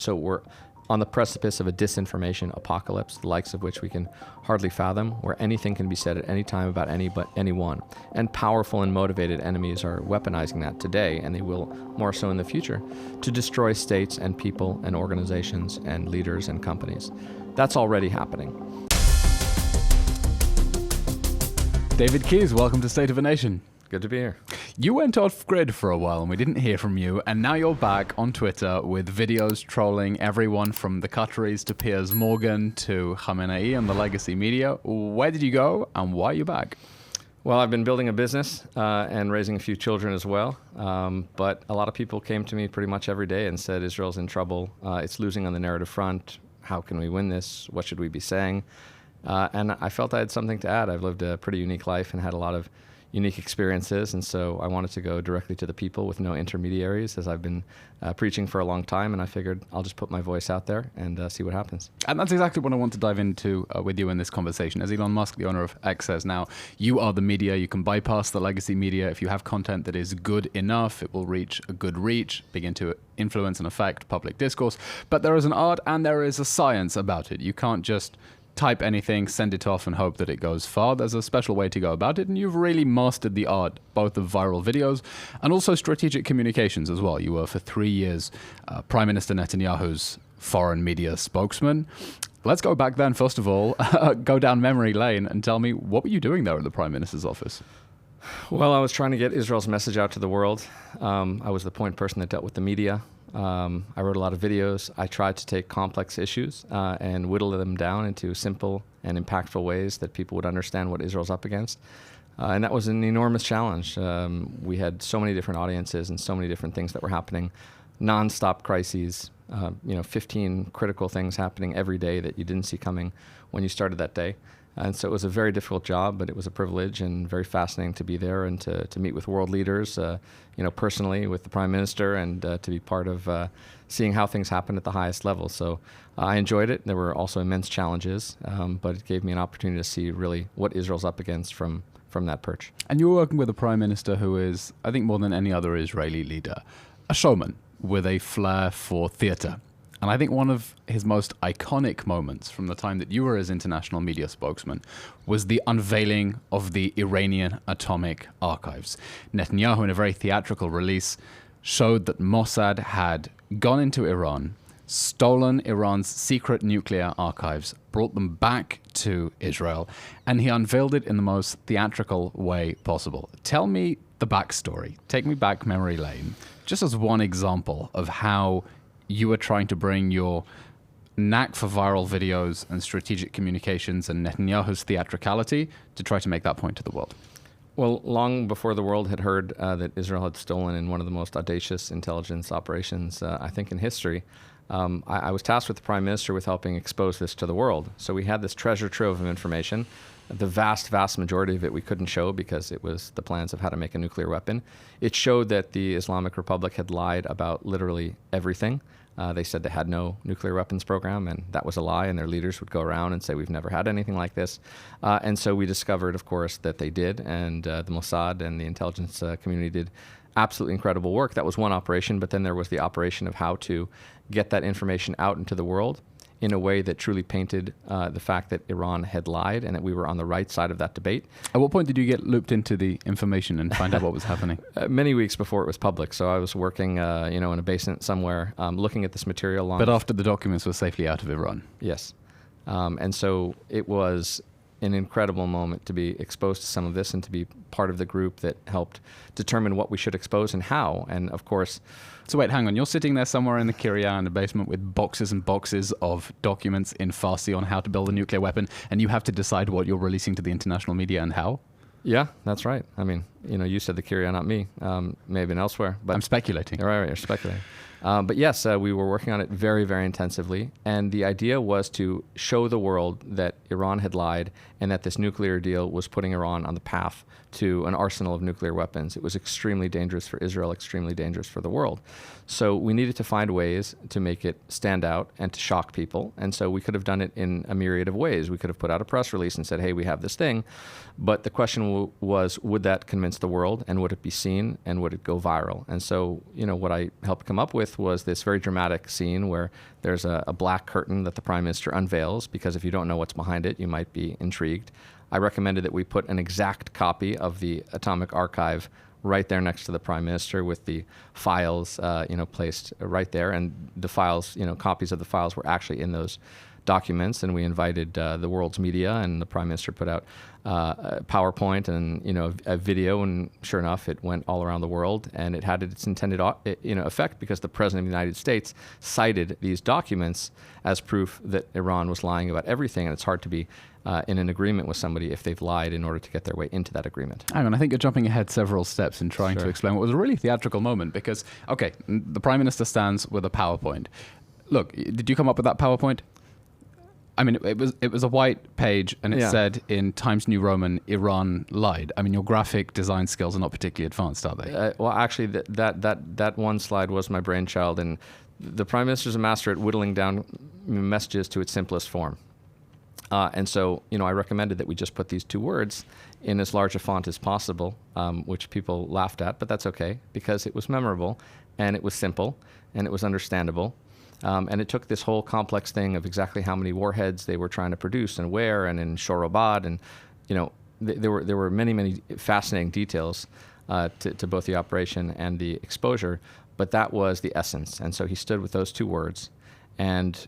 So we're on the precipice of a disinformation apocalypse, the likes of which we can hardly fathom, where anything can be said at any time about anyone. And powerful and motivated enemies are weaponizing that today, and they will more so in the future, to destroy states and people and organizations and leaders and companies. That's already happening. David Keyes, welcome to State of a Nation. Good to be here. You went off grid for a while and we didn't hear from you, and now you're back on Twitter with videos trolling everyone from the Qataris to Piers Morgan to Khamenei and the legacy media. Where did you go and why are you back? Well, I've been building a business and raising a few children as well. But a lot of people came to me pretty much every day and said, Israel's in trouble. It's losing on the narrative front. How can we win this? What should we be saying? And I felt I had something to add. I've lived a pretty unique life and had a lot of unique experiences, and so I wanted to go directly to the people with no intermediaries, as I've been preaching for a long time, and I figured I'll just put my voice out there and see what happens. And that's exactly what I want to dive into with you in this conversation. As Elon Musk, the owner of X, says now, you are the media. You can bypass the legacy media. If you have content that is good enough, it will reach a good reach, begin to influence and affect public discourse. But there is an art and there is a science about it. You can't just type anything, send it off and hope that it goes far. There's a special way to go about it, and you've really mastered the art both of viral videos and also strategic communications as well. You were for 3 years Prime Minister Netanyahu's foreign media spokesman. Let's go back then, first of all, go down memory lane and tell me, what were you doing there at the Prime Minister's office? Well, I was trying to get Israel's message out to the world. I was the point person that dealt with the media. I wrote a lot of videos. I tried to take complex issues and whittle them down into simple and impactful ways that people would understand what Israel's up against. And that was an enormous challenge. We had so many different audiences and so many different things that were happening, non-stop crises, 15 critical things happening every day that you didn't see coming when you started that day. And so it was a very difficult job, but it was a privilege and very fascinating to be there and to meet with world leaders, personally with the Prime Minister, and to be part of seeing how things happen at the highest level. So I enjoyed it. There were also immense challenges, but it gave me an opportunity to see really what Israel's up against from that perch. And you were working with a Prime Minister who is, I think more than any other Israeli leader, a showman with a flair for theater. And I think one of his most iconic moments from the time that you were his international media spokesman was the unveiling of the Iranian atomic archives. Netanyahu, in a very theatrical release, showed that Mossad had gone into Iran, stolen Iran's secret nuclear archives, brought them back to Israel, and he unveiled it in the most theatrical way possible. Tell me the backstory. Take me back memory lane, just as one example of how you were trying to bring your knack for viral videos and strategic communications and Netanyahu's theatricality to try to make that point to the world. Well, long before the world had heard that Israel had stolen in one of the most audacious intelligence operations, I think, in history, I was tasked with the Prime Minister with helping expose this to the world. So we had this treasure trove of information. The vast majority of it we couldn't show because it was the plans of how to make a nuclear weapon. It showed that the Islamic Republic had lied about literally everything. They said they had no nuclear weapons program, and that was a lie, and their leaders would go around and say, we've never had anything like this. And so we discovered, of course, that they did, and the Mossad and the intelligence community did absolutely incredible work. That was one operation, but then there was the operation of how to get that information out into the world in a way that truly painted the fact that Iran had lied and that we were on the right side of that debate. At what point did you get looped into the information and find out what was happening? Many weeks before it was public. So I was working, in a basement somewhere, looking at this material. But after the documents were safely out of Iran? Yes. And so it was an incredible moment to be exposed to some of this and to be part of the group that helped determine what we should expose and how. And of course... So wait, hang on. You're sitting there somewhere in the Kiryat in the basement with boxes and boxes of documents in Farsi on how to build a nuclear weapon, and you have to decide what you're releasing to the international media and how? Yeah, that's right. I mean, you said the Kiryat, not me. May have been elsewhere. But I'm speculating. Right, you're speculating. But yes, we were working on it very, very intensively. And the idea was to show the world that Iran had lied and that this nuclear deal was putting Iran on the path to an arsenal of nuclear weapons. It was extremely dangerous for Israel, extremely dangerous for the world. So we needed to find ways to make it stand out and to shock people. And so we could have done it in a myriad of ways. We could have put out a press release and said, hey, we have this thing. But the question was, would that convince convince the world, and would it be seen, and would it go viral? And so, what I helped come up with was this very dramatic scene where there's a black curtain that the Prime Minister unveils, because if you don't know what's behind it, you might be intrigued. I recommended that we put an exact copy of the Atomic Archive right there next to the Prime Minister, with the files, placed right there. And the files, copies of the files were actually in those documents. And we invited the world's media, and the Prime Minister put out a PowerPoint and, a video. And sure enough, it went all around the world, and it had its intended, effect, because the President of the United States cited these documents as proof that Iran was lying about everything. And it's hard to be in an agreement with somebody if they've lied in order to get their way into that agreement. Hang on, I think you're jumping ahead several steps in trying to explain what was a really theatrical moment, because, okay, the Prime Minister stands with a PowerPoint. Look, did you come up with that PowerPoint? I mean, it was a white page, and it said in Times New Roman, Iran lied. I mean, your graphic design skills are not particularly advanced, are they? Well, actually, that one slide was my brainchild, and the Prime Minister's a master at whittling down messages to its simplest form. And so, I recommended that we just put these two words in as large a font as possible, which people laughed at, but that's okay, because it was memorable, and it was simple, and it was understandable. And it took this whole complex thing of exactly how many warheads they were trying to produce and where, and in Shorobad, and there were many fascinating details to both the operation and the exposure, but that was the essence. And so he stood with those two words, and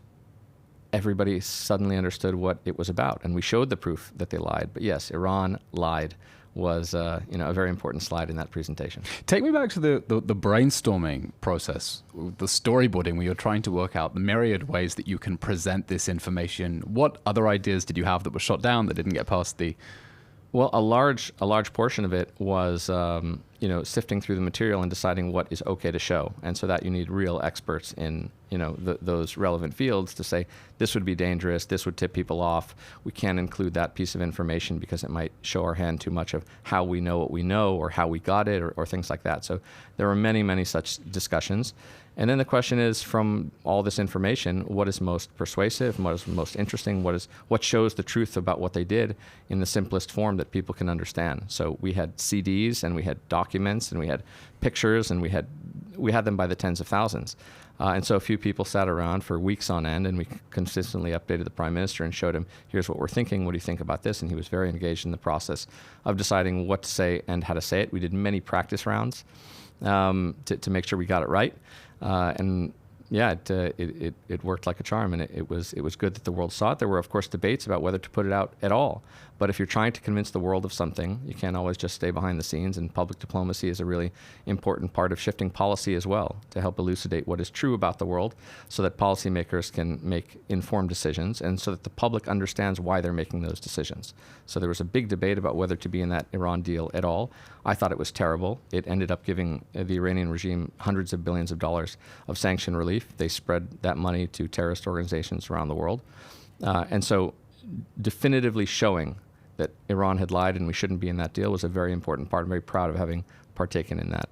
everybody suddenly understood what it was about. And we showed the proof that they lied. But yes, Iran lied was a very important slide in that presentation. Take me back to the brainstorming process, the storyboarding, where you're trying to work out the myriad ways that you can present this information. What other ideas did you have that were shot down, that didn't get past the... Well, a large portion of it was, sifting through the material and deciding what is okay to show. And so that you need real experts in, those relevant fields to say, this would be dangerous, this would tip people off. We can't include that piece of information because it might show our hand too much of how we know what we know, or how we got it, or things like that. So there were many such discussions. And then the question is, from all this information, what is most persuasive, what is most interesting, what shows the truth about what they did in the simplest form that people can understand. So we had CDs, and we had documents, and we had pictures, and we had them by the tens of thousands. And so a few people sat around for weeks on end, and we consistently updated the Prime Minister and showed him, here's what we're thinking, what do you think about this? And he was very engaged in the process of deciding what to say and how to say it. We did many practice rounds to make sure we got it right. It worked like a charm, and it was good that the world saw it. There were, of course, debates about whether to put it out at all. But if you're trying to convince the world of something, you can't always just stay behind the scenes, and public diplomacy is a really important part of shifting policy as well, to help elucidate what is true about the world so that policymakers can make informed decisions, and so that the public understands why they're making those decisions. So there was a big debate about whether to be in that Iran deal at all. I thought it was terrible. It ended up giving the Iranian regime hundreds of billions of dollars of sanction relief. They spread that money to terrorist organizations around the world. And so definitively showing that Iran had lied and we shouldn't be in that deal was a very important part. I'm very proud of having partaken in that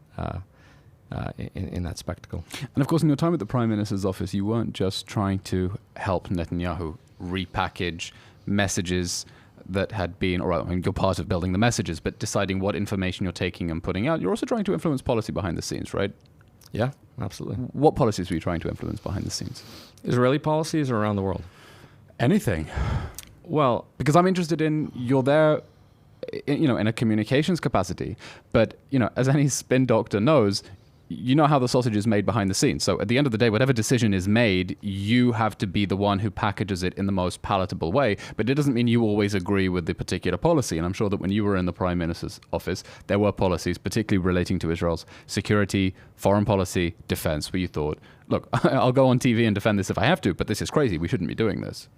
in that spectacle. And of course, in your time at the Prime Minister's office, you weren't just trying to help Netanyahu repackage messages that had been, or I mean, you're part of building the messages, but deciding what information you're taking and putting out. You're also trying to influence policy behind the scenes, right? Yeah, absolutely. What policies were you trying to influence behind the scenes? Israeli policies or around the world? Anything. Well, because I'm interested in, you're there, in a communications capacity, but, as any spin doctor knows, you know how the sausage is made behind the scenes. So at the end of the day, whatever decision is made, you have to be the one who packages it in the most palatable way. But it doesn't mean you always agree with the particular policy. And I'm sure that when you were in the Prime Minister's office, there were policies, particularly relating to Israel's security, foreign policy, defense, where you thought, look, I'll go on TV and defend this if I have to, but this is crazy. We shouldn't be doing this.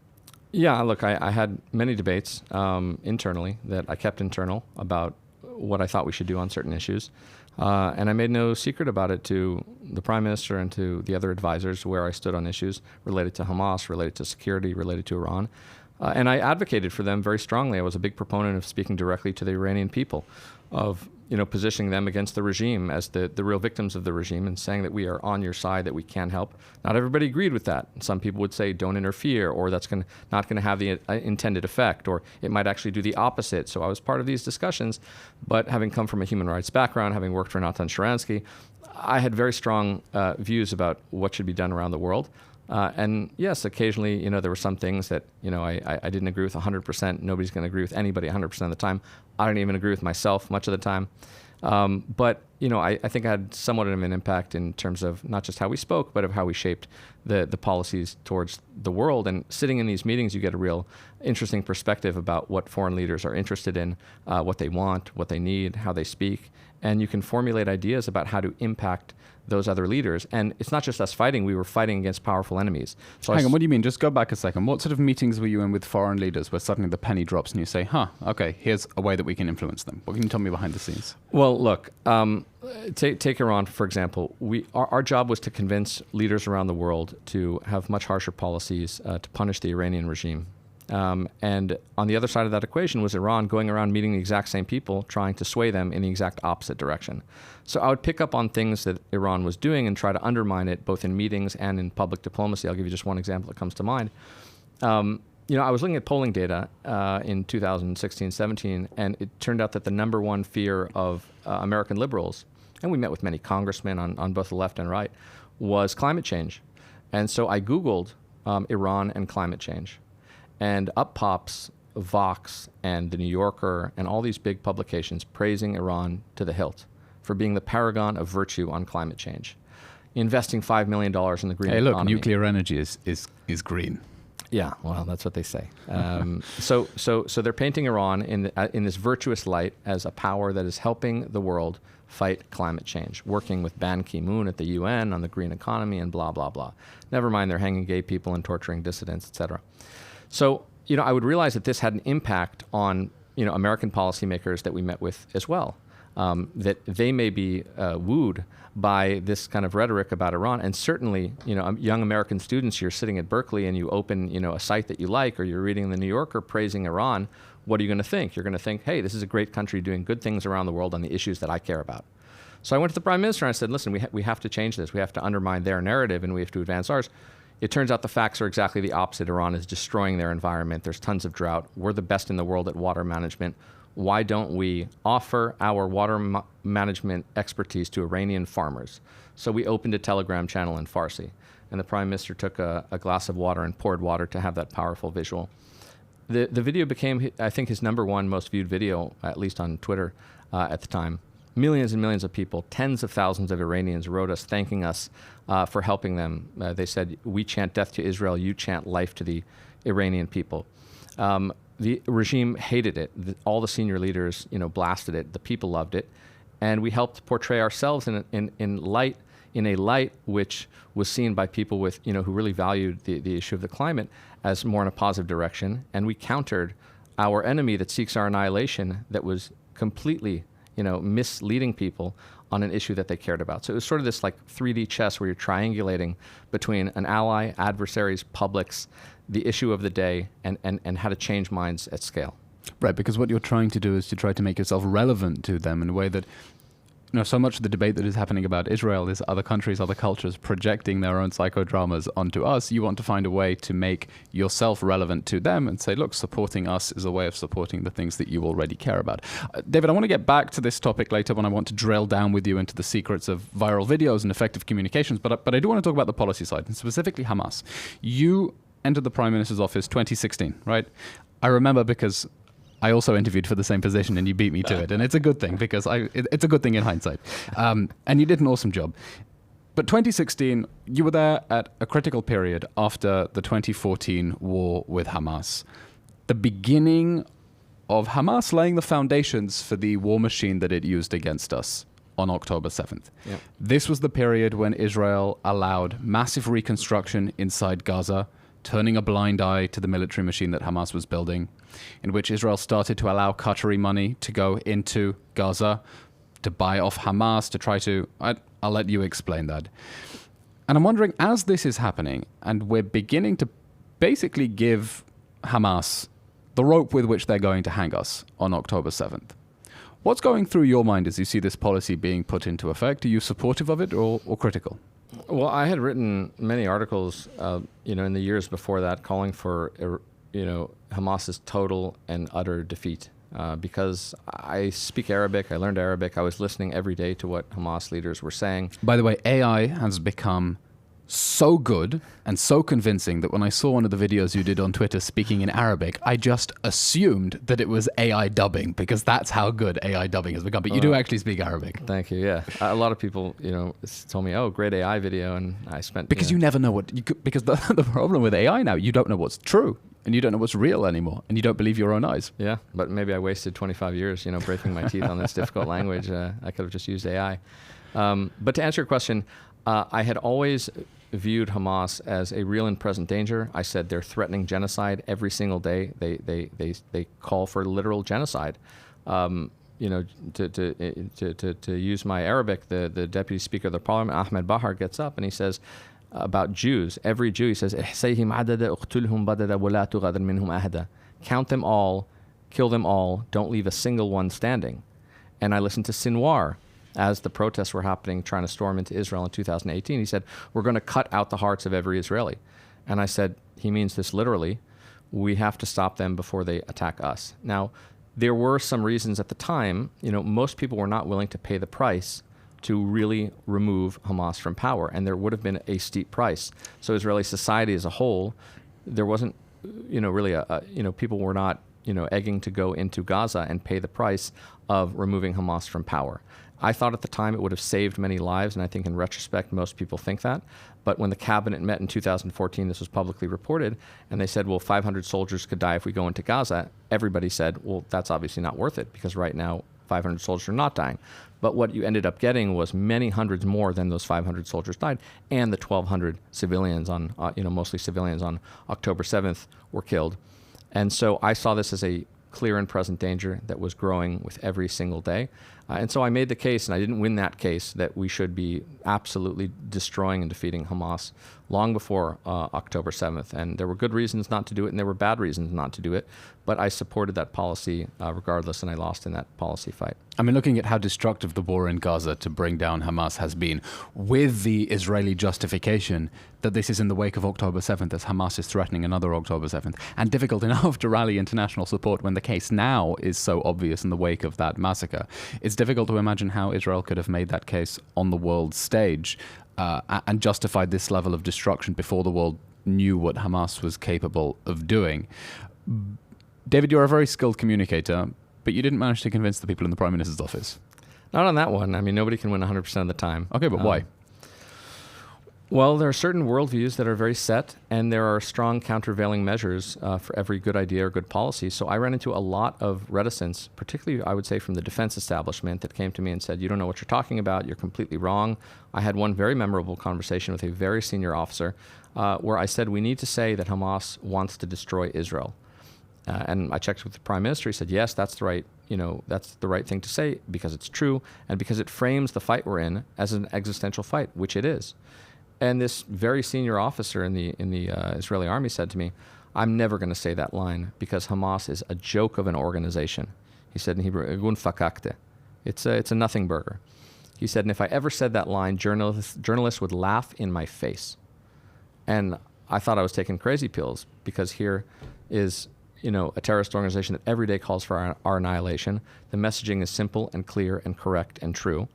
Yeah, look, I had many debates internally that I kept internal about what I thought we should do on certain issues. And I made no secret about it to the Prime Minister and to the other advisors where I stood on issues related to Hamas, related to security, related to Iran. And I advocated for them very strongly. I was a big proponent of speaking directly to the Iranian people, of positioning them against the regime as the real victims of the regime, and saying that we are on your side, that we can help. Not everybody agreed with that. Some people would say don't interfere, or that's not going to have the intended effect, or it might actually do the opposite. So I was part of these discussions, but having come from a human rights background, having worked for Natan Sharansky, I had very strong views about what should be done around the world. And yes, occasionally, there were some things that, I didn't agree with 100%. Nobody's going to agree with anybody 100% of the time. I don't even agree with myself much of the time. But I think I had somewhat of an impact in terms of not just how we spoke, but of how we shaped the policies towards the world. And sitting in these meetings, you get a real interesting perspective about what foreign leaders are interested in, what they want, what they need, how they speak. And you can formulate ideas about how to impact those other leaders. And it's not just us fighting, we were fighting against powerful enemies. So Hang on, what do you mean? Just go back a second. What sort of meetings were you in with foreign leaders where suddenly the penny drops and you say, okay, here's a way that we can influence them? What can you tell me behind the scenes? Well, look, take Iran, for example. Our job was to convince leaders around the world to have much harsher policies to punish the Iranian regime. And on the other side of that equation was Iran going around meeting the exact same people, trying to sway them in the exact opposite direction. So I would pick up on things that Iran was doing and try to undermine it, both in meetings and in public diplomacy. I'll give you just one example that comes to mind. I was looking at polling data in 2016-17, and it turned out that the number one fear of American liberals, and we met with many congressmen on both the left and right, was climate change. And so I Googled Iran and climate change. And up pops Vox and The New Yorker and all these big publications praising Iran to the hilt for being the paragon of virtue on climate change, investing $5 million in the green economy. Hey, look, nuclear energy is green. Yeah, well, that's what they say. So they're painting Iran in this virtuous light as a power that is helping the world fight climate change, working with Ban Ki-moon at the UN on the green economy and blah, blah, blah. Never mind, they're hanging gay people and torturing dissidents, et cetera. So, I would realize that this had an impact on, American policymakers that we met with as well, that they may be wooed by this kind of rhetoric about Iran. And certainly, young American students, you're sitting at Berkeley and you open, a site that you like, or you're reading The New Yorker praising Iran. What are you going to think? You're going to think, hey, this is a great country doing good things around the world on the issues that I care about. So I went to the Prime Minister and I said, listen, we have to change this. We have to undermine their narrative and we have to advance ours. It turns out the facts are exactly the opposite. Iran is destroying their environment. There's tons of drought. We're the best in the world at water management. Why don't we offer our water management expertise to Iranian farmers? So we opened a Telegram channel in Farsi. And the Prime Minister took a glass of water and poured water to have that powerful visual. The video became, I think, his number one most viewed video, at least on Twitter at the time. Millions and millions of people, tens of thousands of Iranians wrote us thanking us for helping them. They said, we chant death to Israel, you chant life to the Iranian people. The regime hated it. All the senior leaders, blasted it. The people loved it. And we helped portray ourselves in a light which was seen by people with, who really valued the issue of the climate as more in a positive direction. And we countered our enemy that seeks our annihilation that was completely misleading people on an issue that they cared about. So it was sort of this like 3D chess where you're triangulating between an ally, adversaries, publics, the issue of the day, and how to change minds at scale. Right, because what you're trying to do is to try to make yourself relevant to them in a way that, so much of the debate that is happening about Israel is other countries, other cultures projecting their own psychodramas onto us. You want to find a way to make yourself relevant to them and say, look, supporting us is a way of supporting the things that you already care about. David, I want to get back to this topic later when I want to drill down with you into the secrets of viral videos and effective communications, but I do want to talk about the policy side, and specifically Hamas. You entered the Prime Minister's office 2016, right? I remember because I also interviewed for the same position and you beat me to it. And it's a good thing because it's a good thing in hindsight. And you did an awesome job. But 2016, you were there at a critical period after the 2014 war with Hamas. The beginning of Hamas laying the foundations for the war machine that it used against us on October 7th. Yeah. This was the period when Israel allowed massive reconstruction inside Gaza, turning a blind eye to the military machine that Hamas was building, in which Israel started to allow Qatari money to go into Gaza, to buy off Hamas, to try to... I'll let you explain that. And I'm wondering, as this is happening, and we're beginning to basically give Hamas the rope with which they're going to hang us on October 7th. What's going through your mind as you see this policy being put into effect? Are you supportive of it or critical? Well, I had written many articles, in the years before that, calling for, Hamas's total and utter defeat. Because I speak Arabic, I learned Arabic, I was listening every day to what Hamas leaders were saying. By the way, AI has become so good and so convincing that when I saw one of the videos you did on Twitter speaking in Arabic, I just assumed that it was AI dubbing, because that's how good AI dubbing has become. But you do actually speak Arabic. Thank you. Yeah, a lot of people, told me, "Oh, great AI video," and I spent because you never know because the problem with AI now, you don't know what's true and you don't know what's real anymore, and you don't believe your own eyes. Yeah, but maybe I wasted 25 years, breaking my teeth on this difficult language. I could have just used AI. But to answer your question, I had always viewed Hamas as a real and present danger. I said they're threatening genocide every single day. They call for literal genocide. To use my Arabic, the deputy speaker of the parliament, Ahmed Bahar, gets up and he says about Jews, every Jew, he says, count them all, kill them all, don't leave a single one standing. And I listened to Sinwar as the protests were happening, trying to storm into Israel in 2018. He said, we're going to cut out the hearts of every Israeli. And I said, he means this literally. We have to stop them before they attack us. Now, there were some reasons at the time, most people were not willing to pay the price to really remove Hamas from power, and there would have been a steep price. So Israeli society as a whole, there wasn't, really people were not, egging to go into Gaza and pay the price of removing Hamas from power. I thought at the time it would have saved many lives, and I think in retrospect most people think that. But when the cabinet met in 2014, this was publicly reported, and they said, well, 500 soldiers could die if we go into Gaza, everybody said, well, that's obviously not worth it, because right now 500 soldiers are not dying. But what you ended up getting was many hundreds more than those 500 soldiers died, and the 1,200 civilians mostly civilians on October 7th were killed. And so I saw this as a clear and present danger that was growing with every single day. And so I made the case, and I didn't win that case, that we should be absolutely destroying and defeating Hamas long before October 7th. And there were good reasons not to do it, and there were bad reasons not to do it. But I supported that policy regardless, and I lost in that policy fight. I mean, looking at how destructive the war in Gaza to bring down Hamas has been, with the Israeli justification that this is in the wake of October 7th, as Hamas is threatening another October 7th, and difficult enough to rally international support when the case now is so obvious in the wake of that massacre. It's difficult to imagine how Israel could have made that case on the world stage and justified this level of destruction before the world knew what Hamas was capable of doing. David, you're a very skilled communicator, but you didn't manage to convince the people in the Prime Minister's office. Not on that one. I mean, nobody can win 100% of the time. Okay, but why? Well, there are certain worldviews that are very set, and there are strong countervailing measures for every good idea or good policy. So I ran into a lot of reticence, particularly, I would say, from the defense establishment that came to me and said, you don't know what you're talking about, you're completely wrong. I had one very memorable conversation with a very senior officer where I said, we need to say that Hamas wants to destroy Israel. And I checked with the Prime Minister. He said, yes, that's the right, that's the right thing to say because it's true and because it frames the fight we're in as an existential fight, which it is. And this very senior officer in the Israeli army said to me, I'm never going to say that line because Hamas is a joke of an organization. He said in Hebrew, "Gun fakakte." It's a nothing burger. He said, and if I ever said that line, journalists would laugh in my face. And I thought I was taking crazy pills because here is a terrorist organization that every day calls for our annihilation. The messaging is simple and clear and correct and true.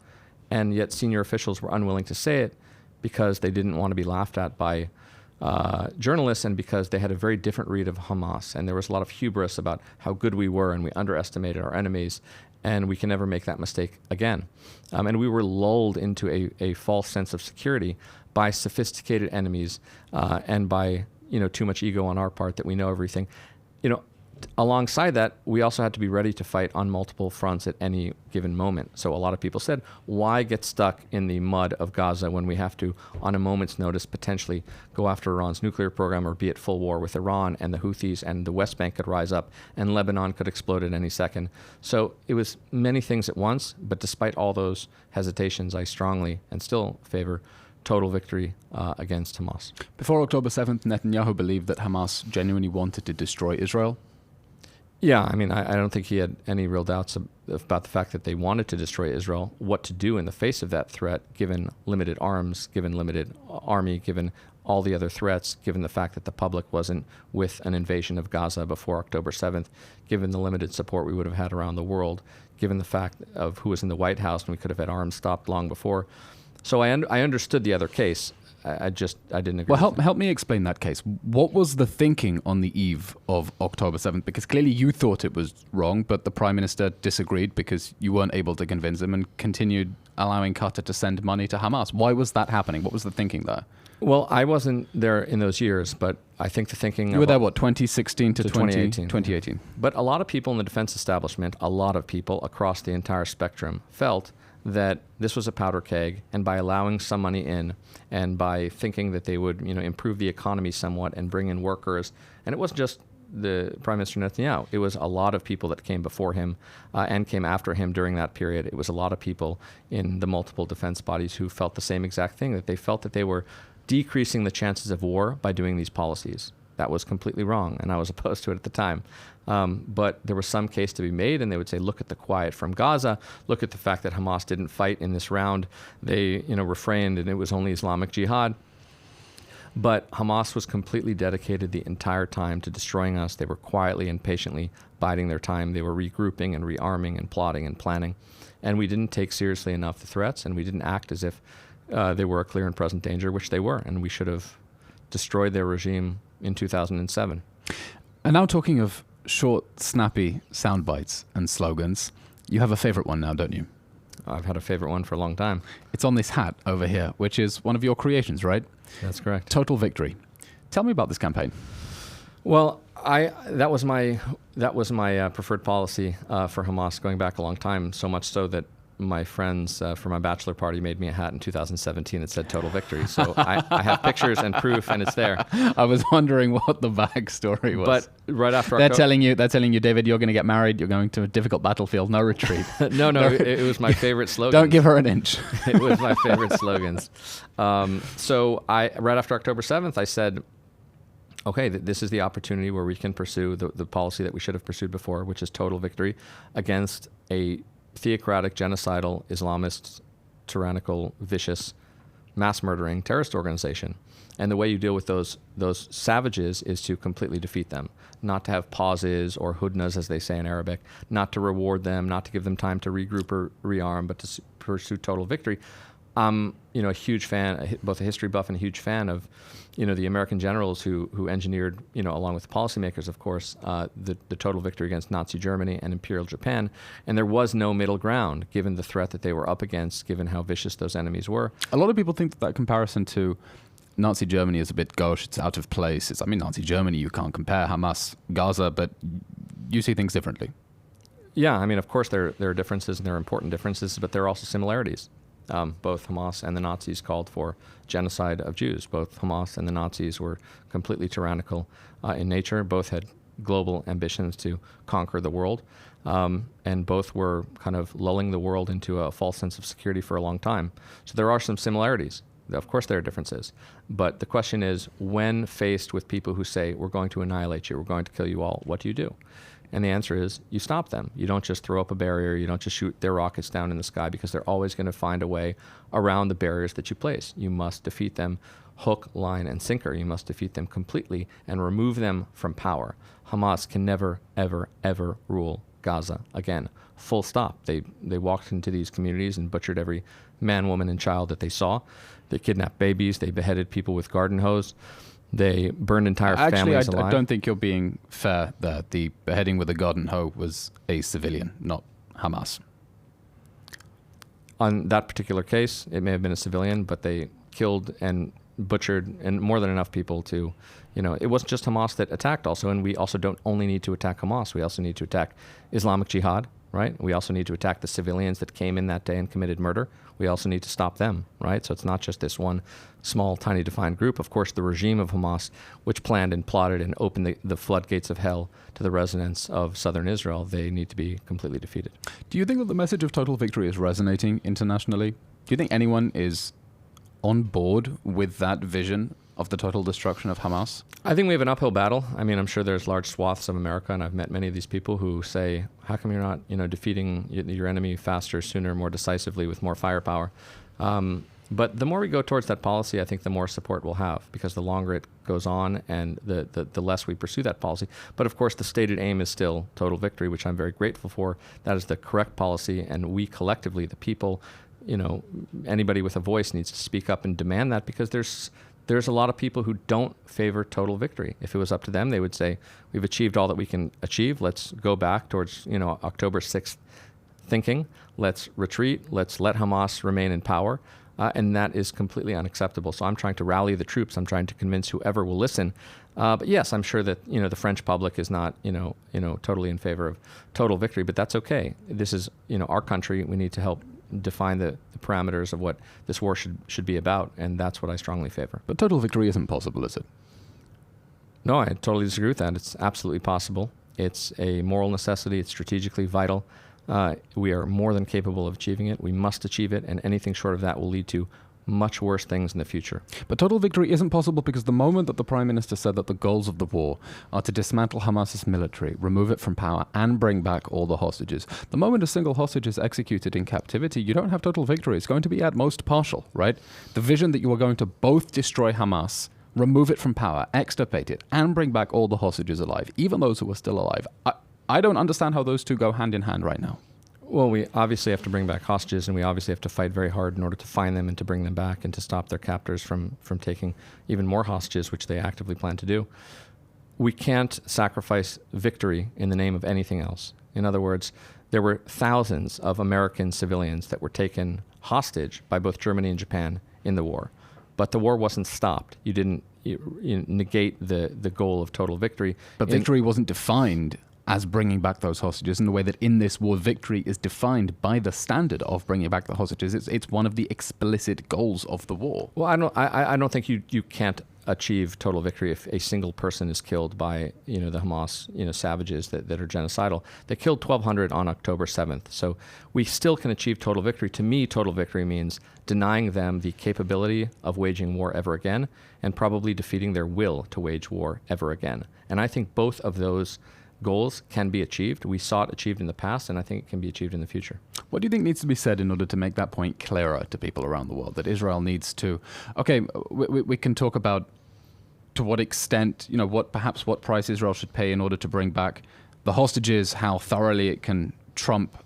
And yet senior officials were unwilling to say it because they didn't want to be laughed at by journalists and because they had a very different read of Hamas. And there was a lot of hubris about how good we were and we underestimated our enemies and we can never make that mistake again. And we were lulled into a false sense of security by sophisticated enemies and by too much ego on our part that we know everything. Alongside that, we also had to be ready to fight on multiple fronts at any given moment. So a lot of people said, why get stuck in the mud of Gaza when we have to, on a moment's notice, potentially go after Iran's nuclear program or be at full war with Iran and the Houthis, and the West Bank could rise up and Lebanon could explode at any second. So it was many things at once, but despite all those hesitations, I strongly and still favor total victory against Hamas. Before October 7th, Netanyahu believed that Hamas genuinely wanted to destroy Israel. Yeah, I mean, I don't think he had any real doubts about the fact that they wanted to destroy Israel. What to do in the face of that threat, given limited arms, given limited army, given all the other threats, given the fact that the public wasn't with an invasion of Gaza before October 7th, given the limited support we would have had around the world, given the fact of who was in the White House, and we could have had arms stopped long before. So I understood the other case. I didn't agree. Well, help me explain that case. What was the thinking on the eve of October 7th? Because clearly you thought it was wrong, but the Prime Minister disagreed because you weren't able to convince him and continued allowing Qatar to send money to Hamas. Why was that happening? What was the thinking there? Well, I wasn't there in those years, but I think the thinking... You were there, 2016 to 2018? 2018. But a lot of people in the defense establishment, a lot of people across the entire spectrum felt that this was a powder keg, and by allowing some money in and by thinking that they would, improve the economy somewhat and bring in workers, and it wasn't just the Prime Minister Netanyahu, it was a lot of people that came before him and came after him during that period. It was a lot of people in the multiple defense bodies who felt the same exact thing, that they felt that they were decreasing the chances of war by doing these policies. That was completely wrong, and I was opposed to it at the time. But there was some case to be made, and they would say, look at the quiet from Gaza, look at the fact that Hamas didn't fight in this round. They, refrained, and it was only Islamic Jihad. But Hamas was completely dedicated the entire time to destroying us. They were quietly and patiently biding their time. They were regrouping and rearming and plotting and planning. And we didn't take seriously enough the threats, and we didn't act as if they were a clear and present danger, which they were, and we should have destroyed their regime in 2007. And now talking of short, snappy sound bites and slogans, you have a favorite one now, don't you? I've had a favorite one for a long time. It's on this hat over here, which is one of your creations, right? That's correct. Total Victory. Tell me about this campaign. Well, that was my preferred policy for Hamas going back a long time, so much so that my friends for my bachelor party made me a hat in 2017 that said Total Victory. So I have pictures and proof, and it's there. I was wondering what the backstory was. But right after they're telling you, David, you're going to get married. You're going to a difficult battlefield. No retreat. no, it was my favorite slogan. Don't give her an inch. It was my favorite slogans. So right after October 7th, I said, okay, this is the opportunity where we can pursue the policy that we should have pursued before, which is total victory against a theocratic, genocidal, Islamist, tyrannical, vicious, mass-murdering terrorist organization. And the way you deal with those savages is to completely defeat them, not to have pauses or hudnas, as they say in Arabic, not to reward them, not to give them time to regroup or rearm, but to pursue total victory. I'm a huge fan, both a history buff and a huge fan of the American generals who engineered, along with policymakers, of course, the total victory against Nazi Germany and Imperial Japan. And there was no middle ground, given the threat that they were up against, given how vicious those enemies were. A lot of people think that comparison to Nazi Germany is a bit gauche, it's out of place. Nazi Germany, you can't compare Hamas, Gaza, but you see things differently. Yeah, of course there are differences, and there are important differences, but there are also similarities. Both Hamas and the Nazis called for genocide of Jews. Both Hamas and the Nazis were completely tyrannical in nature. Both had global ambitions to conquer the world. And both were kind of lulling the world into a false sense of security for a long time. So there are some similarities. Of course there are differences. But the question is, when faced with people who say, we're going to annihilate you, we're going to kill you all, what do you do? And the answer is, you stop them. You don't just throw up a barrier. You don't just shoot their rockets down in the sky, because they're always going to find a way around the barriers that you place. You must defeat them hook, line, and sinker. You must defeat them completely and remove them from power. Hamas can never, ever, ever rule Gaza again. Full stop. They walked into these communities and butchered every man, woman, and child that they saw. They kidnapped babies. They beheaded people with garden hose. They burned entire families alive. I don't think you're being fair there. The beheading with a garden hoe was a civilian, not Hamas. On that particular case, it may have been a civilian, but they killed and butchered and more than enough people to, it wasn't just Hamas that attacked also, and we also don't only need to attack Hamas. We also need to attack Islamic Jihad, right? We also need to attack the civilians that came in that day and committed murder. We also need to stop them, right? So it's not just this one small, tiny, defined group. Of course, the regime of Hamas, which planned and plotted and opened the floodgates of hell to the residents of southern Israel, they need to be completely defeated. Do you think that the message of total victory is resonating internationally? Do you think anyone is on board with that vision of the total destruction of Hamas? I think we have an uphill battle. I mean, I'm sure there's large swaths of America, and I've met many of these people who say, how come you're not, defeating your enemy faster, sooner, more decisively with more firepower? But the more we go towards that policy, I think the more support we'll have, because the longer it goes on and the less we pursue that policy. But of course, the stated aim is still total victory, which I'm very grateful for. That is the correct policy, and we collectively, the people, anybody with a voice needs to speak up and demand that, because there's a lot of people who don't favor total victory. If it was up to them, they would say, we've achieved all that we can achieve. Let's go back towards, October 6th thinking. Let's retreat. Let's let Hamas remain in power. And that is completely unacceptable. So I'm trying to rally the troops. I'm trying to convince whoever will listen. But yes, I'm sure that, the French public is not, totally in favor of total victory, but that's okay. This is, our country. We need to help define the parameters of what this war should be about, and that's what I strongly favor. But total victory isn't possible, is it? No, I totally disagree with that. It's absolutely possible. It's a moral necessity. It's strategically vital. We are more than capable of achieving it. We must achieve it, and anything short of that will lead to much worse things in the future. But total victory isn't possible because the moment that the Prime Minister said that the goals of the war are to dismantle Hamas's military, remove it from power, and bring back all the hostages, the moment a single hostage is executed in captivity, you don't have total victory. It's going to be at most partial, right? The vision that you are going to both destroy Hamas, remove it from power, extirpate it, and bring back all the hostages alive, even those who are still alive. I don't understand how those two go hand in hand right now. Well, we obviously have to bring back hostages, and we obviously have to fight very hard in order to find them and to bring them back and to stop their captors from taking even more hostages, which they actively plan to do. We can't sacrifice victory in the name of anything else. In other words, there were thousands of American civilians that were taken hostage by both Germany and Japan in the war. But the war wasn't stopped. You didn't negate the goal of total victory. But victory wasn't defined as bringing back those hostages in the way that in this war, victory is defined by the standard of bringing back the hostages. It's one of the explicit goals of the war. Well, I don't think you can't achieve total victory if a single person is killed by the Hamas savages that are genocidal. They killed 1,200 on October 7th. So we still can achieve total victory. To me, total victory means denying them the capability of waging war ever again, and probably defeating their will to wage war ever again. And I think both of those goals can be achieved. We saw it achieved in the past, and I think it can be achieved in the future. What do you think needs to be said in order to make that point clearer to people around the world, that Israel needs to... Okay, we can talk about to what extent, what price Israel should pay in order to bring back the hostages, how thoroughly it can trump,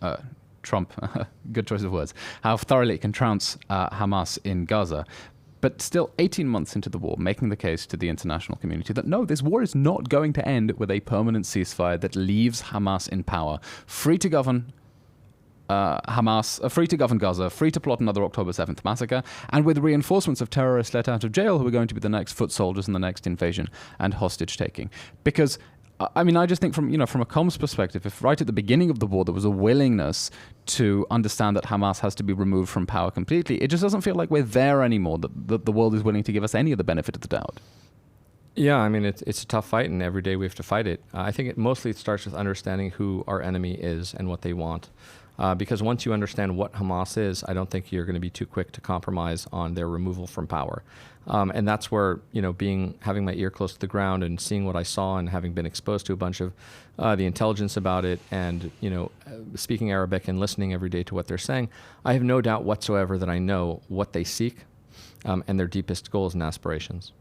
good choice of words, how thoroughly it can trounce Hamas in Gaza. But still, 18 months into the war, making the case to the international community that no, this war is not going to end with a permanent ceasefire that leaves Hamas in power, free to govern free to govern Gaza, free to plot another October 7th massacre, and with reinforcements of terrorists let out of jail who are going to be the next foot soldiers in the next invasion and hostage taking. Because I just think from a comms perspective, if right at the beginning of the war there was a willingness to understand that Hamas has to be removed from power completely, it just doesn't feel like we're there anymore, that the world is willing to give us any of the benefit of the doubt. Yeah, it's a tough fight, and every day we have to fight it. I think it starts with understanding who our enemy is and what they want. Because once you understand what Hamas is, I don't think you're going to be too quick to compromise on their removal from power. And that's where, having my ear close to the ground and seeing what I saw and having been exposed to a bunch of the intelligence about it and, speaking Arabic and listening every day to what they're saying, I have no doubt whatsoever that I know what they seek and their deepest goals and aspirations.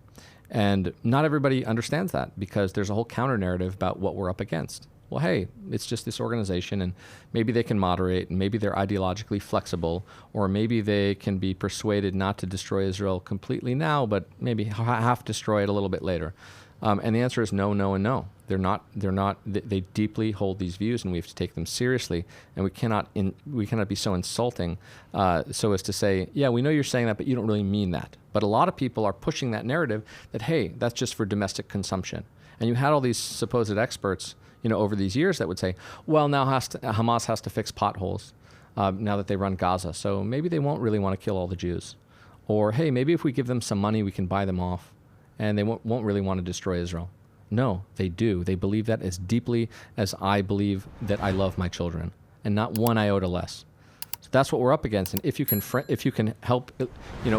And not everybody understands that, because there's a whole counter narrative about what we're up against. Well, hey, it's just this organization, and maybe they can moderate, and maybe they're ideologically flexible, or maybe they can be persuaded not to destroy Israel completely now, but maybe half destroy it a little bit later. And the answer is no, no, and no. They're not. They deeply hold these views, and we have to take them seriously. And we cannot be so insulting, so as to say, yeah, we know you're saying that, but you don't really mean that. But a lot of people are pushing that narrative that, hey, that's just for domestic consumption. And you had all these supposed experts, over these years that would say, well, now Hamas has to fix potholes now that they run Gaza, so maybe they won't really want to kill all the Jews. Or, hey, maybe if we give them some money, we can buy them off, and they won't really want to destroy Israel. No, they do. They believe that as deeply as I believe that I love my children, and not one iota less. So That's what we're up against. And if you can help,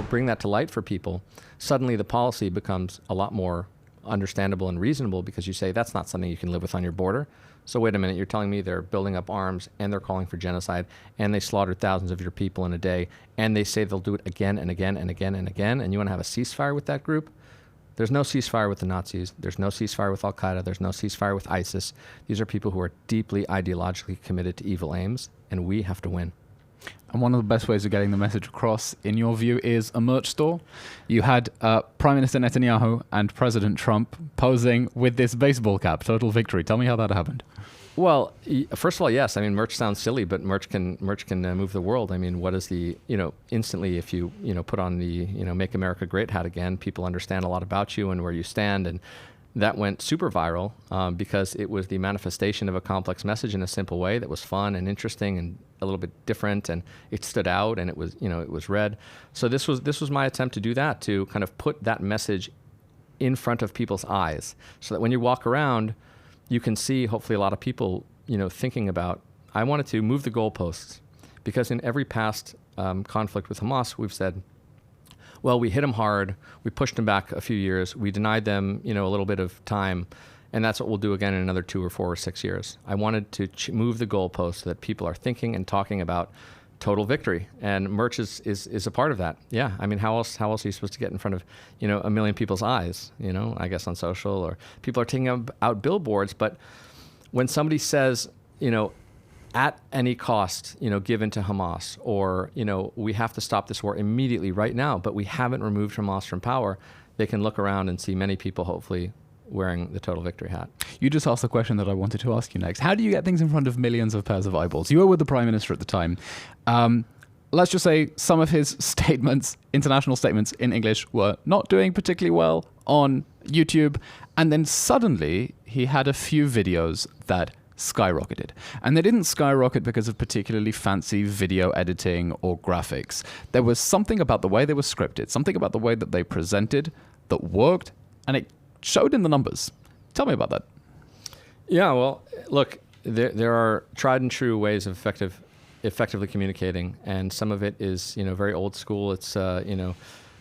bring that to light for people, suddenly the policy becomes a lot more understandable and reasonable, because you say that's not something you can live with on your border. So wait a minute, you're telling me they're building up arms and they're calling for genocide and they slaughtered thousands of your people in a day and they say they'll do it again and again and again and again, and you want to have a ceasefire with that group? There's no ceasefire with the Nazis. There's no ceasefire with Al-Qaeda. There's no ceasefire with ISIS. These are people who are deeply ideologically committed to evil aims, and we have to win. And one of the best ways of getting the message across, in your view, is a merch store. You had Prime Minister Netanyahu and President Trump posing with this baseball cap, Total Victory. Tell me how that happened. Well, first of all, yes. I mean, merch sounds silly, but merch can move the world. I mean, what is the, instantly if you, put on the, Make America Great hat again, people understand a lot about you and where you stand. And that went super viral because it was the manifestation of a complex message in a simple way that was fun and interesting and a little bit different, and it stood out, and it was, it was read. So this was my attempt to do that, to kind of put that message in front of people's eyes, so that when you walk around, you can see hopefully a lot of people, thinking about, I wanted to move the goalposts, because in every past conflict with Hamas, we've said, well, we hit them hard, we pushed them back a few years, we denied them, a little bit of time, and that's what we'll do again in another 2 or 4 or 6 years. I wanted to move the goalposts so that people are thinking and talking about total victory, and merch is a part of that. Yeah, I mean, how else are you supposed to get in front of, a million people's eyes, I guess on social, or people are taking out billboards, but when somebody says, at any cost, given to Hamas, or, we have to stop this war immediately right now, but we haven't removed Hamas from power, they can look around and see many people hopefully wearing the Total Victory hat. You just asked the question that I wanted to ask you next. How do you get things in front of millions of pairs of eyeballs? You were with the Prime Minister at the time. Let's just say some of his statements, international statements in English, were not doing particularly well on YouTube. And then suddenly he had a few videos that skyrocketed. And they didn't skyrocket because of particularly fancy video editing or graphics. There was something about the way they were scripted, something about the way that they presented that worked, and it showed in the numbers. Tell me about that. Yeah, well, look, there are tried and true ways of effectively communicating, and some of it is, very old school. It's,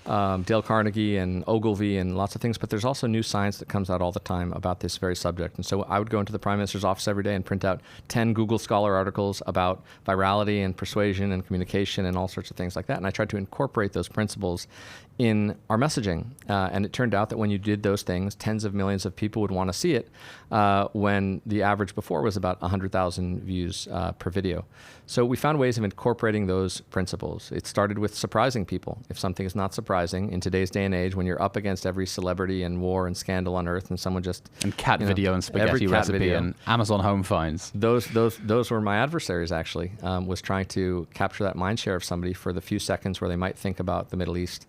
Dale Carnegie and Ogilvy and lots of things, but there's also new science that comes out all the time about this very subject. And so I would go into the Prime Minister's office every day and print out 10 Google Scholar articles about virality and persuasion and communication and all sorts of things like that. And I tried to incorporate those principles in our messaging. And it turned out that when you did those things, tens of millions of people would want to see it, when the average before was about 100,000 views per video. So we found ways of incorporating those principles. It started with surprising people. If something is not surprising in today's day and age, when you're up against every celebrity and war and scandal on earth, and someone just and cat video and spaghetti recipe video, and Amazon home finds. Those were my adversaries, actually. Was trying to capture that mind share of somebody for the few seconds where they might think about the Middle East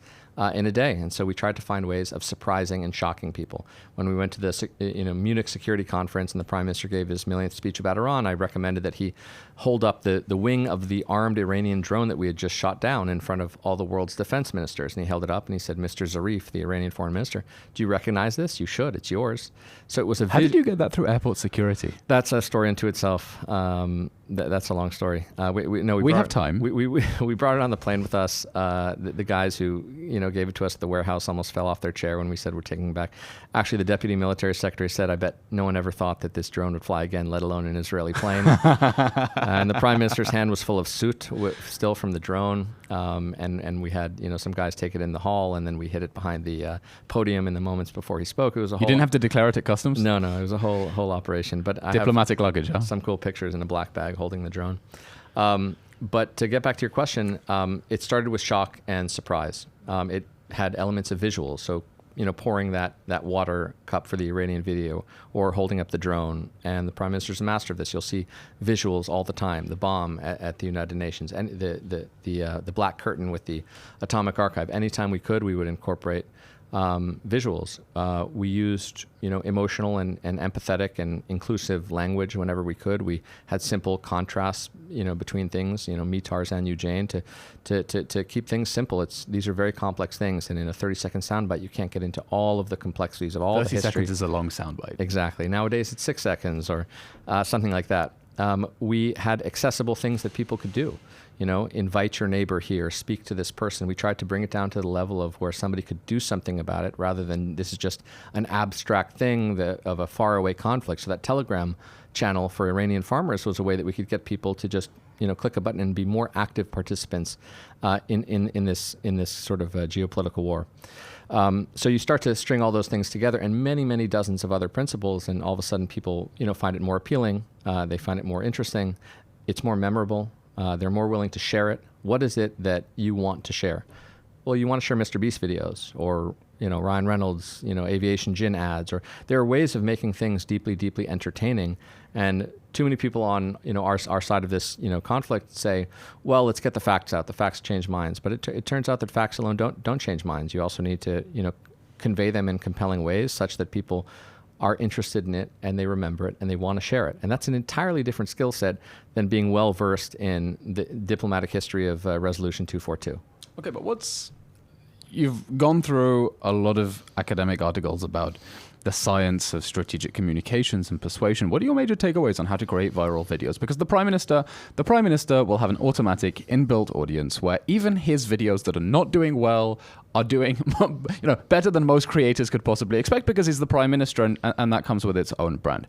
in a day. And so we tried to find ways of surprising and shocking people. When we went to the Munich Security Conference and the Prime Minister gave his millionth speech about Iran, I recommended that he hold up the wing of the armed Iranian drone that we had just shot down in front of all the world's defense ministers. And he held it up and he said, "Mr. Zarif, the Iranian foreign minister, do you recognize this? You should. It's yours." So it was a How did you get that through airport security? That's a story unto itself. That's a long story. We have time. We brought it on the plane with us. The guys who gave it to us at the warehouse almost fell off their chair when we said we're taking it back. Actually, the deputy military secretary said, "I bet no one ever thought that this drone would fly again, let alone an Israeli plane." And the Prime Minister's hand was full of soot still from the drone. And we had some guys take it in the hall, and then we hid it behind the podium in the moments before he spoke. It was a whole. You didn't have to declare it at customs? No, it was a whole operation. But I diplomatic luggage, huh? Some cool pictures in a black bag holding the drone. But to get back to your question, it started with shock and surprise. It had elements of visuals, so pouring that water cup for the Iranian video, or holding up the drone. And the Prime Minister's a master of this. You'll see visuals all the time. The bomb at the United Nations, and the black curtain with the atomic archive. Anytime we could, we would incorporate visuals. We used emotional and empathetic and inclusive language whenever we could. We had simple contrasts between things. Me, Tarzan, you, Jane, to keep things simple. These are very complex things, and in a 30-second soundbite, you can't get into all of the complexities of all the history. 30 seconds is a long soundbite. Exactly. Nowadays, it's 6 seconds or something like that. We had accessible things that people could do. invite your neighbor here, speak to this person. We tried to bring it down to the level of where somebody could do something about it rather than this is just an abstract thing of a faraway conflict. So that Telegram channel for Iranian farmers was a way that we could get people to just click a button and be more active participants in this sort of geopolitical war. So you start to string all those things together and many, many dozens of other principles, and all of a sudden people find it more appealing. They find it more interesting. It's more memorable. They're more willing to share it. What is it that you want to share? Well, you want to share Mr. Beast videos or Ryan Reynolds, aviation gin ads, or there are ways of making things deeply, deeply entertaining. And too many people on our side of this conflict say, well, let's get the facts out. The facts change minds, but it turns out that facts alone don't change minds. You also need to convey them in compelling ways such that people are interested in it and they remember it and they want to share it. And that's an entirely different skill set than being well versed in the diplomatic history of Resolution 242. Okay, but you've gone through a lot of academic articles about the science of strategic communications and persuasion. What are your major takeaways on how to create viral videos? Because the Prime Minister will have an automatic inbuilt audience where even his videos that are not doing well are doing better than most creators could possibly expect because he's the Prime Minister and that comes with its own brand.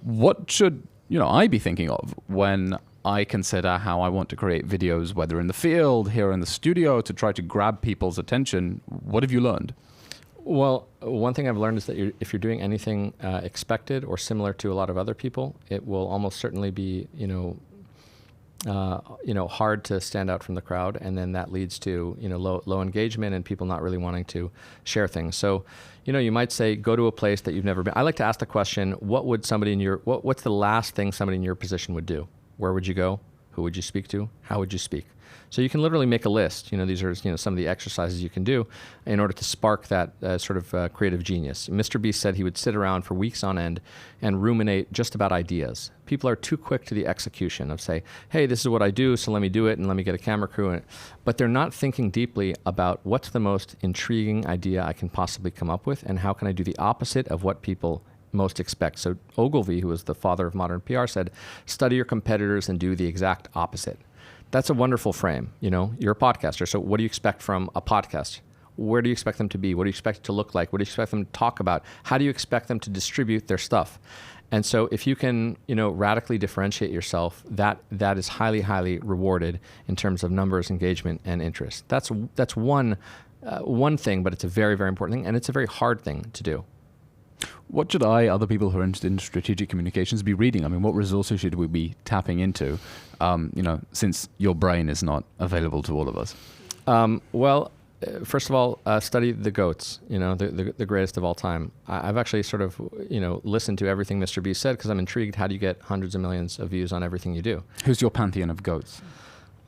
What should I be thinking of when I consider how I want to create videos, whether in the field, here in the studio, to try to grab people's attention? What have you learned? Well, one thing I've learned is that if you're doing anything expected or similar to a lot of other people, it will almost certainly be, hard to stand out from the crowd, and then that leads to, low engagement and people not really wanting to share things. So, you might say go to a place that you've never been. I like to ask the question: what would what's the last thing somebody in your position would do? Where would you go? Who would you speak to? How would you speak? So you can literally make a list. These are some of the exercises you can do in order to spark that sort of creative genius. Mr. Beast said he would sit around for weeks on end and ruminate just about ideas. People are too quick to the execution of say, hey, this is what I do, so let me do it and let me get a camera crew. But they're not thinking deeply about what's the most intriguing idea I can possibly come up with and how can I do the opposite of what people most expect. So Ogilvy, who was the father of modern PR, said, study your competitors and do the exact opposite. That's a wonderful frame. You're a podcaster. So what do you expect from a podcast? Where do you expect them to be? What do you expect it to look like? What do you expect them to talk about? How do you expect them to distribute their stuff? And so if you can, radically differentiate yourself, that is highly, highly rewarded in terms of numbers, engagement, and interest. That's one thing, but it's a very, very important thing, and it's a very hard thing to do. What should other people who are interested in strategic communications, be reading? I mean, what resources should we be tapping into, since your brain is not available to all of us? First of all, study the GOATs, the greatest of all time. I've actually sort of, listened to everything Mr. Beast said because I'm intrigued. How do you get hundreds of millions of views on everything you do? Who's your pantheon of GOATs?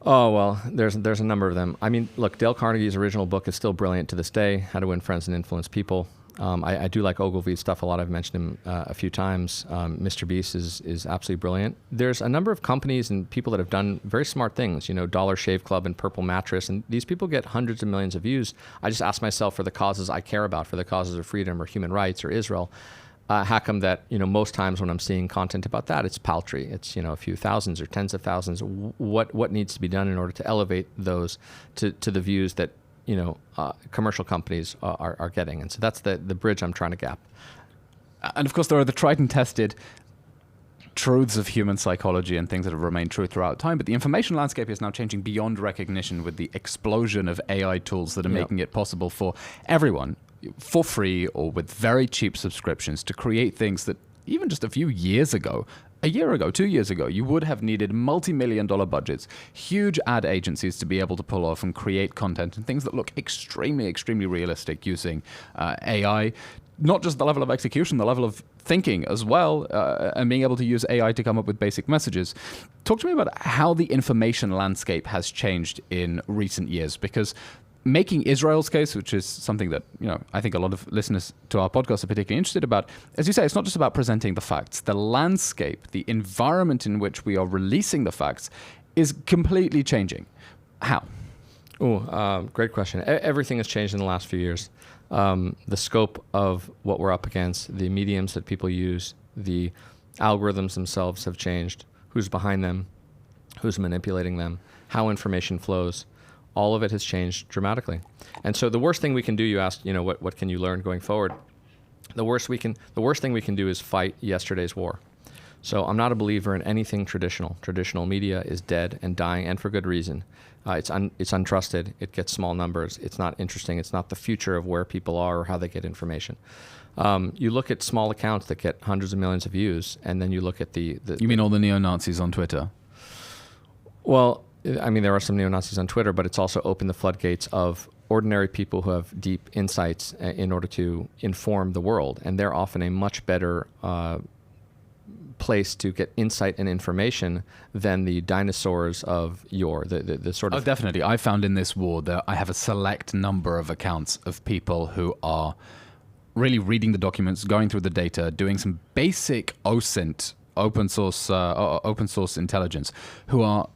Oh, well, there's a number of them. I mean, look, Dale Carnegie's original book is still brilliant to this day, How to Win Friends and Influence People. I do like Ogilvy's stuff a lot. I've mentioned him a few times. Mr. Beast is absolutely brilliant. There's a number of companies and people that have done very smart things, Dollar Shave Club and Purple Mattress, and these people get hundreds of millions of views. I just ask myself, for the causes I care about, for the causes of freedom or human rights or Israel, how come that, most times when I'm seeing content about that, it's paltry. It's, a few thousands or tens of thousands. What needs to be done in order to elevate those to the views that commercial companies are getting. And so that's the bridge I'm trying to gap. And of course, there are the tried and tested truths of human psychology and things that have remained true throughout time. But the information landscape is now changing beyond recognition with the explosion of AI tools that are making it possible for everyone, for free or with very cheap subscriptions, to create things that even just a few years ago, a year ago, 2 years ago, you would have needed multi-million-dollar budgets, huge ad agencies to be able to pull off and create content and things that look extremely, extremely realistic using AI. Not just the level of execution, the level of thinking as well, and being able to use AI to come up with basic messages. Talk to me about how the information landscape has changed in recent years, because making Israel's case, which is something that I think a lot of listeners to our podcast are particularly interested about, as you say, it's not just about presenting the facts. The landscape, the environment in which we are releasing the facts is completely changing. How? Great question. Everything has changed in the last few years. The scope of what we're up against, the mediums that people use, the algorithms themselves have changed, who's behind them. who's manipulating them, how information flows. All of it has changed dramatically. And so the worst thing we can do, you asked, what can you learn going forward? The worst thing we can do is fight yesterday's war. So I'm not a believer in anything traditional. Traditional media is dead and dying, and for good reason. It's untrusted. It gets small numbers. It's not interesting. It's not the future of where people are or how they get information. You look at small accounts that get hundreds of millions of views, and then you look at the You mean all the neo-Nazis on Twitter? Well, I mean, there are some neo-Nazis on Twitter, but it's also opened the floodgates of ordinary people who have deep insights in order to inform the world. And they're often a much better place to get insight and information than the dinosaurs of yore, the sort of... Oh, definitely. I found in this war that I have a select number of accounts of people who are really reading the documents, going through the data, doing some basic OSINT, open source intelligence, who are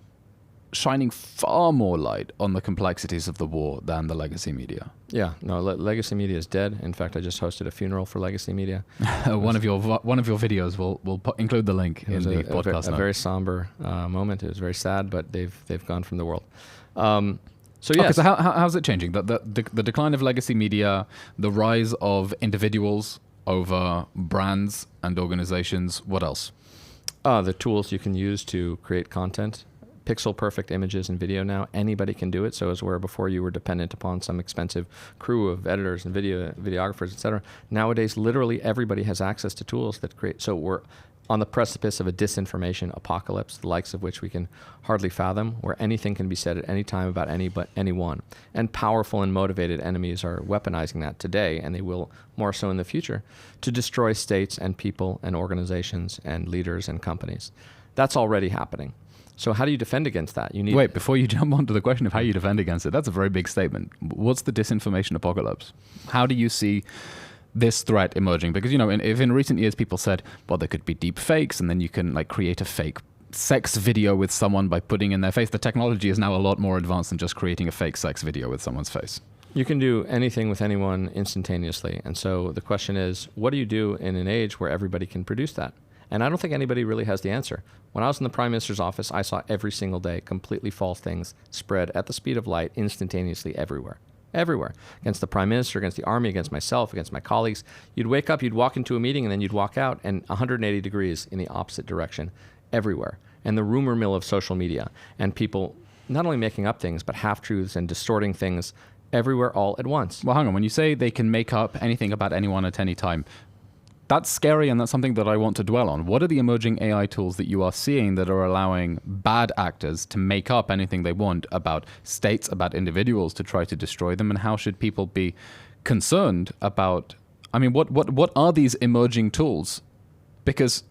shining far more light on the complexities of the war than the legacy media. Yeah, no, legacy media is dead. In fact, I just hosted a funeral for legacy media. One of your videos will include the link in the podcast. A very somber moment. It was very sad, but they've gone from the world. So yes. Okay, so how's it changing? The decline of legacy media, the rise of individuals over brands and organizations. What else? The tools you can use to create content. Pixel perfect images and video now. Anybody can do it. So as where before you were dependent upon some expensive crew of editors and videographers, etc. Nowadays, literally everybody has access to tools that create. So we're on the precipice of a disinformation apocalypse, the likes of which we can hardly fathom, where anything can be said at any time about anyone. And powerful and motivated enemies are weaponizing that today, and they will more so in the future, to destroy states and people and organizations and leaders and companies. That's already happening. So how do you defend against that? You need... Wait, before you jump on to the question of how you defend against it, that's a very big statement. What's the disinformation apocalypse? How do you see this threat emerging? Because, if in recent years people said, well, there could be deep fakes, and then you can create a fake sex video with someone by putting in their face. The technology is now a lot more advanced than just creating a fake sex video with someone's face. You can do anything with anyone instantaneously. And so the question is, what do you do in an age where everybody can produce that? And I don't think anybody really has the answer. When I was in the Prime Minister's office, I saw every single day completely false things spread at the speed of light instantaneously everywhere. Everywhere. Against the Prime Minister, against the army, against myself, against my colleagues. You'd wake up, you'd walk into a meeting, and then you'd walk out, and 180 degrees in the opposite direction everywhere. And the rumor mill of social media, and people not only making up things, but half-truths and distorting things everywhere all at once. Well, hang on. When you say they can make up anything about anyone at any time, that's scary, and that's something that I want to dwell on. What are the emerging AI tools that you are seeing that are allowing bad actors to make up anything they want about states, about individuals, to try to destroy them? And how should people be concerned about... what are these emerging tools? Because,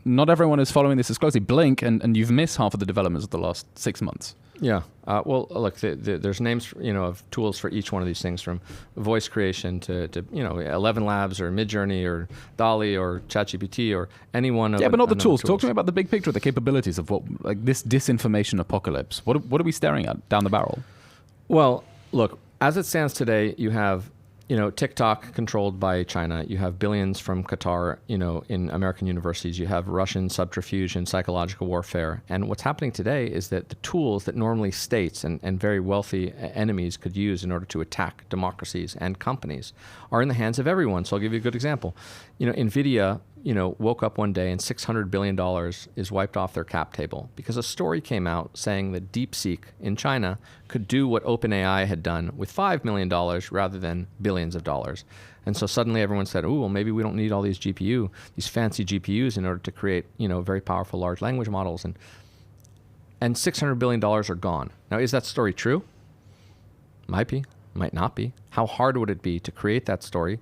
not everyone is following this as closely. Blink, and you've missed half of the developments of the last 6 months. Yeah. Well, look, there's names, of tools for each one of these things, from voice creation to 11 Labs or Midjourney or DALL-E or ChatGPT or any one of... Yeah, but not the tools. Talk to me about the big picture, the capabilities of what, this disinformation apocalypse. What are we staring at down the barrel? Well, look, as it stands today, you have... TikTok controlled by China. You have billions from Qatar, in American universities. You have Russian subterfuge and psychological warfare. And what's happening today is that the tools that normally states and very wealthy enemies could use in order to attack democracies and companies are in the hands of everyone. So I'll give you a good example. NVIDIA, woke up one day and $600 billion is wiped off their cap table because a story came out saying that DeepSeek in China could do what OpenAI had done with $5 million rather than billions of dollars. And so suddenly everyone said, oh, well, maybe we don't need all these fancy GPUs in order to create, very powerful large language models. And $600 billion are gone. Now, is that story true? Might be, might not be. How hard would it be to create that story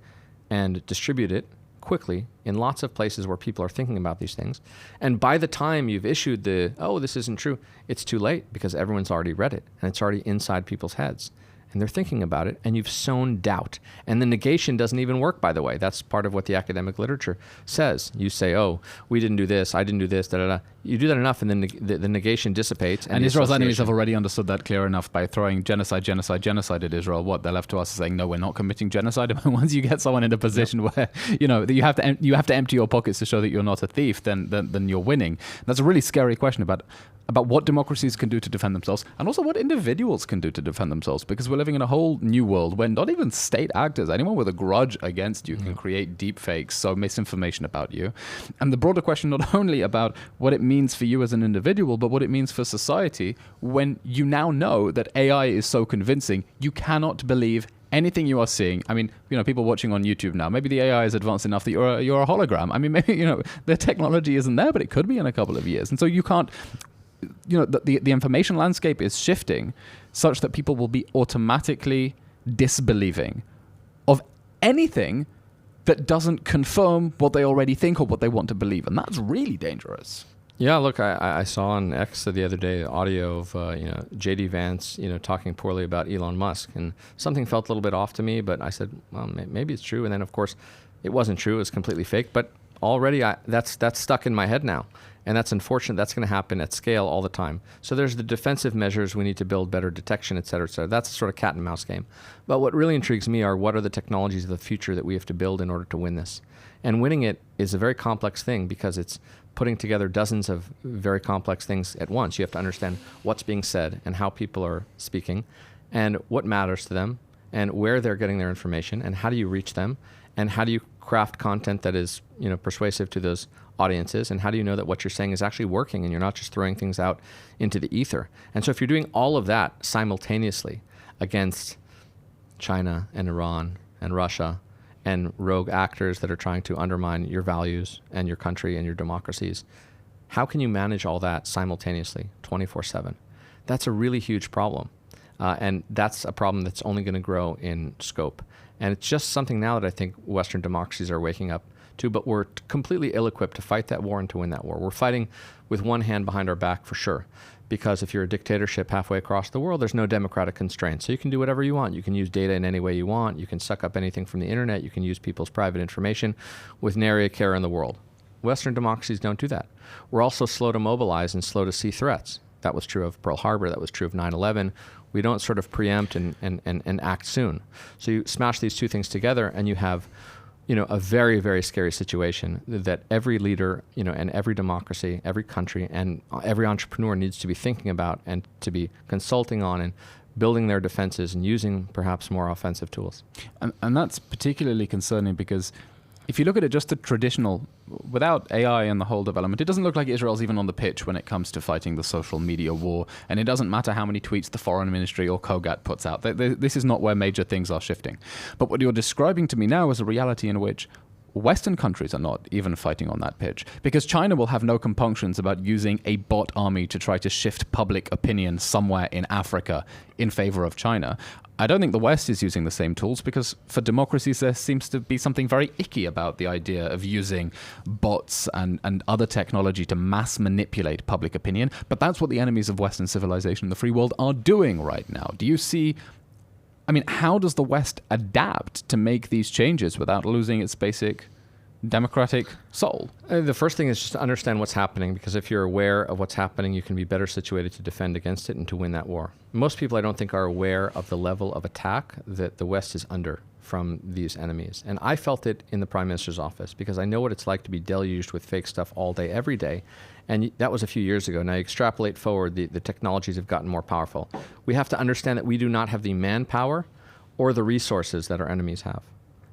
and distribute it quickly in lots of places where people are thinking about these things? And by the time you've issued this isn't true, it's too late because everyone's already read it and it's already inside people's heads. and they're thinking about it, and you've sown doubt. And the negation doesn't even work, by the way. That's part of what the academic literature says. You say, oh, we didn't do this, I didn't do this, da-da-da. You do that enough, and then the negation dissipates. And Israel's enemies have already understood that clear enough by throwing genocide at Israel. What they're left to us is saying, no, we're not committing genocide. Once you get someone in a position where, that you have to empty your pockets to show that you're not a thief, then you're winning. That's a really scary question about what democracies can do to defend themselves, and also what individuals can do to defend themselves, because we're living in a whole new world where not even state actors, anyone with a grudge against you, can create deep fakes, sow misinformation about you. And the broader question, not only about what it means for you as an individual, but what it means for society, when you now know that AI is so convincing, you cannot believe anything you are seeing. I mean, people watching on YouTube now, maybe the AI is advanced enough that you're a hologram. I mean, maybe, the technology isn't there, but it could be in a couple of years. And so you can't, the information landscape is shifting such that people will be automatically disbelieving of anything that doesn't confirm what they already think or what they want to believe. And that's really dangerous. Yeah, look, I saw on X the other day audio of J.D. Vance talking poorly about Elon Musk, and something felt a little bit off to me. But I said, well, maybe it's true. And then of course, it wasn't true. It was completely fake. But already that's stuck in my head now, and that's unfortunate. That's going to happen at scale all the time. So there's the defensive measures. We need to build better detection, et cetera, et cetera. That's a sort of cat and mouse game. But what really intrigues me are what are the technologies of the future that we have to build in order to win this. And winning it is a very complex thing because it's putting together dozens of very complex things at once. You have to understand what's being said and how people are speaking and what matters to them and where they're getting their information and how do you reach them and how do you craft content that is persuasive to those audiences, and how do you know that what you're saying is actually working and you're not just throwing things out into the ether. And so if you're doing all of that simultaneously against China and Iran and Russia and rogue actors that are trying to undermine your values and your country and your democracies, how can you manage all that simultaneously 24/7? That's a really huge problem. And that's a problem that's only going to grow in scope. And it's just something now that I think Western democracies are waking up to, but we're completely ill-equipped to fight that war and to win that war. We're fighting with one hand behind our back for sure, because if you're a dictatorship halfway across the world, there's no democratic constraints. So you can do whatever you want. You can use data in any way you want. You can suck up anything from the internet. You can use people's private information with nary a care in the world. Western democracies don't do that. We're also slow to mobilize and slow to see threats. That was true of Pearl Harbor. That was true of 9/11. We don't sort of preempt and act soon. So you smash these two things together and you have a very, very scary situation that every leader, and every democracy, every country, and every entrepreneur needs to be thinking about and to be consulting on and building their defenses and using perhaps more offensive tools. And that's particularly concerning because if you look at it just the traditional, without AI and the whole development, it doesn't look like Israel's even on the pitch when it comes to fighting the social media war. And it doesn't matter how many tweets the foreign ministry or Kogat puts out. This is not where major things are shifting. But what you're describing to me now is a reality in which Western countries are not even fighting on that pitch, because China will have no compunctions about using a bot army to try to shift public opinion somewhere in Africa in favor of China. I don't think the West is using the same tools because for democracies there seems to be something very icky about the idea of using bots and other technology to mass manipulate public opinion. But that's what the enemies of Western civilization and the free world are doing right now. Do you see... how does the West adapt to make these changes without losing its basic democratic soul? The first thing is just to understand what's happening, because if you're aware of what's happening, you can be better situated to defend against it and to win that war. Most people, I don't think, are aware of the level of attack that the West is under from these enemies. And I felt it in the Prime Minister's office because I know what it's like to be deluged with fake stuff all day, every day. And that was a few years ago. Now you extrapolate forward, the technologies have gotten more powerful. We have to understand that we do not have the manpower or the resources that our enemies have.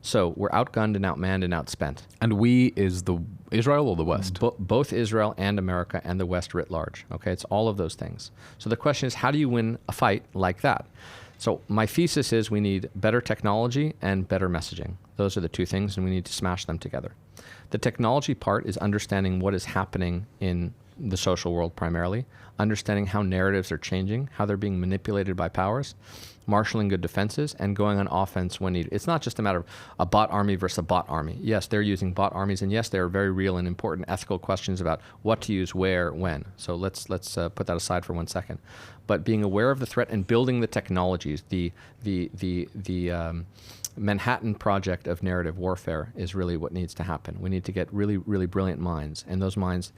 So we're outgunned and outmanned and outspent. And we is the Israel or the West? Both Israel and America and the West writ large. Okay, it's all of those things. So the question is, how do you win a fight like that? So my thesis is we need better technology and better messaging. Those are the two things, and we need to smash them together. The technology part is understanding what is happening in the social world primarily, understanding how narratives are changing, how they're being manipulated by powers, marshaling good defenses, and going on offense when needed. It's not just a matter of a bot army versus a bot army. Yes, they're using bot armies, and yes, there are very real and important ethical questions about what to use, where, when. So let's put that aside for 1 second. But being aware of the threat and building the technologies, the Manhattan Project of narrative warfare is really what needs to happen. We need to get really, really brilliant minds, and those minds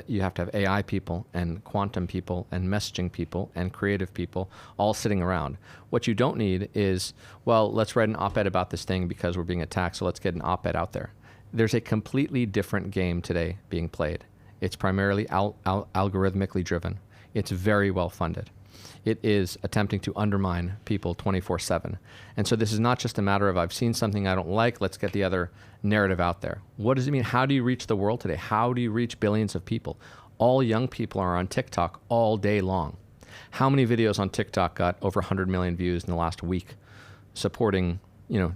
you have to have AI people and quantum people and messaging people and creative people all sitting around. What you don't need is, well, let's write an op-ed about this thing because we're being attacked, so let's get an op-ed out there. There's a completely different game today being played. It's primarily algorithmically driven. It's very well funded. It is attempting to undermine people 24/7. And so this is not just a matter of I've seen something I don't like, let's get the other narrative out there. What does it mean? How do you reach the world today? How do you reach billions of people? All young people are on TikTok all day long. How many videos on TikTok got over 100 million views in the last week supporting,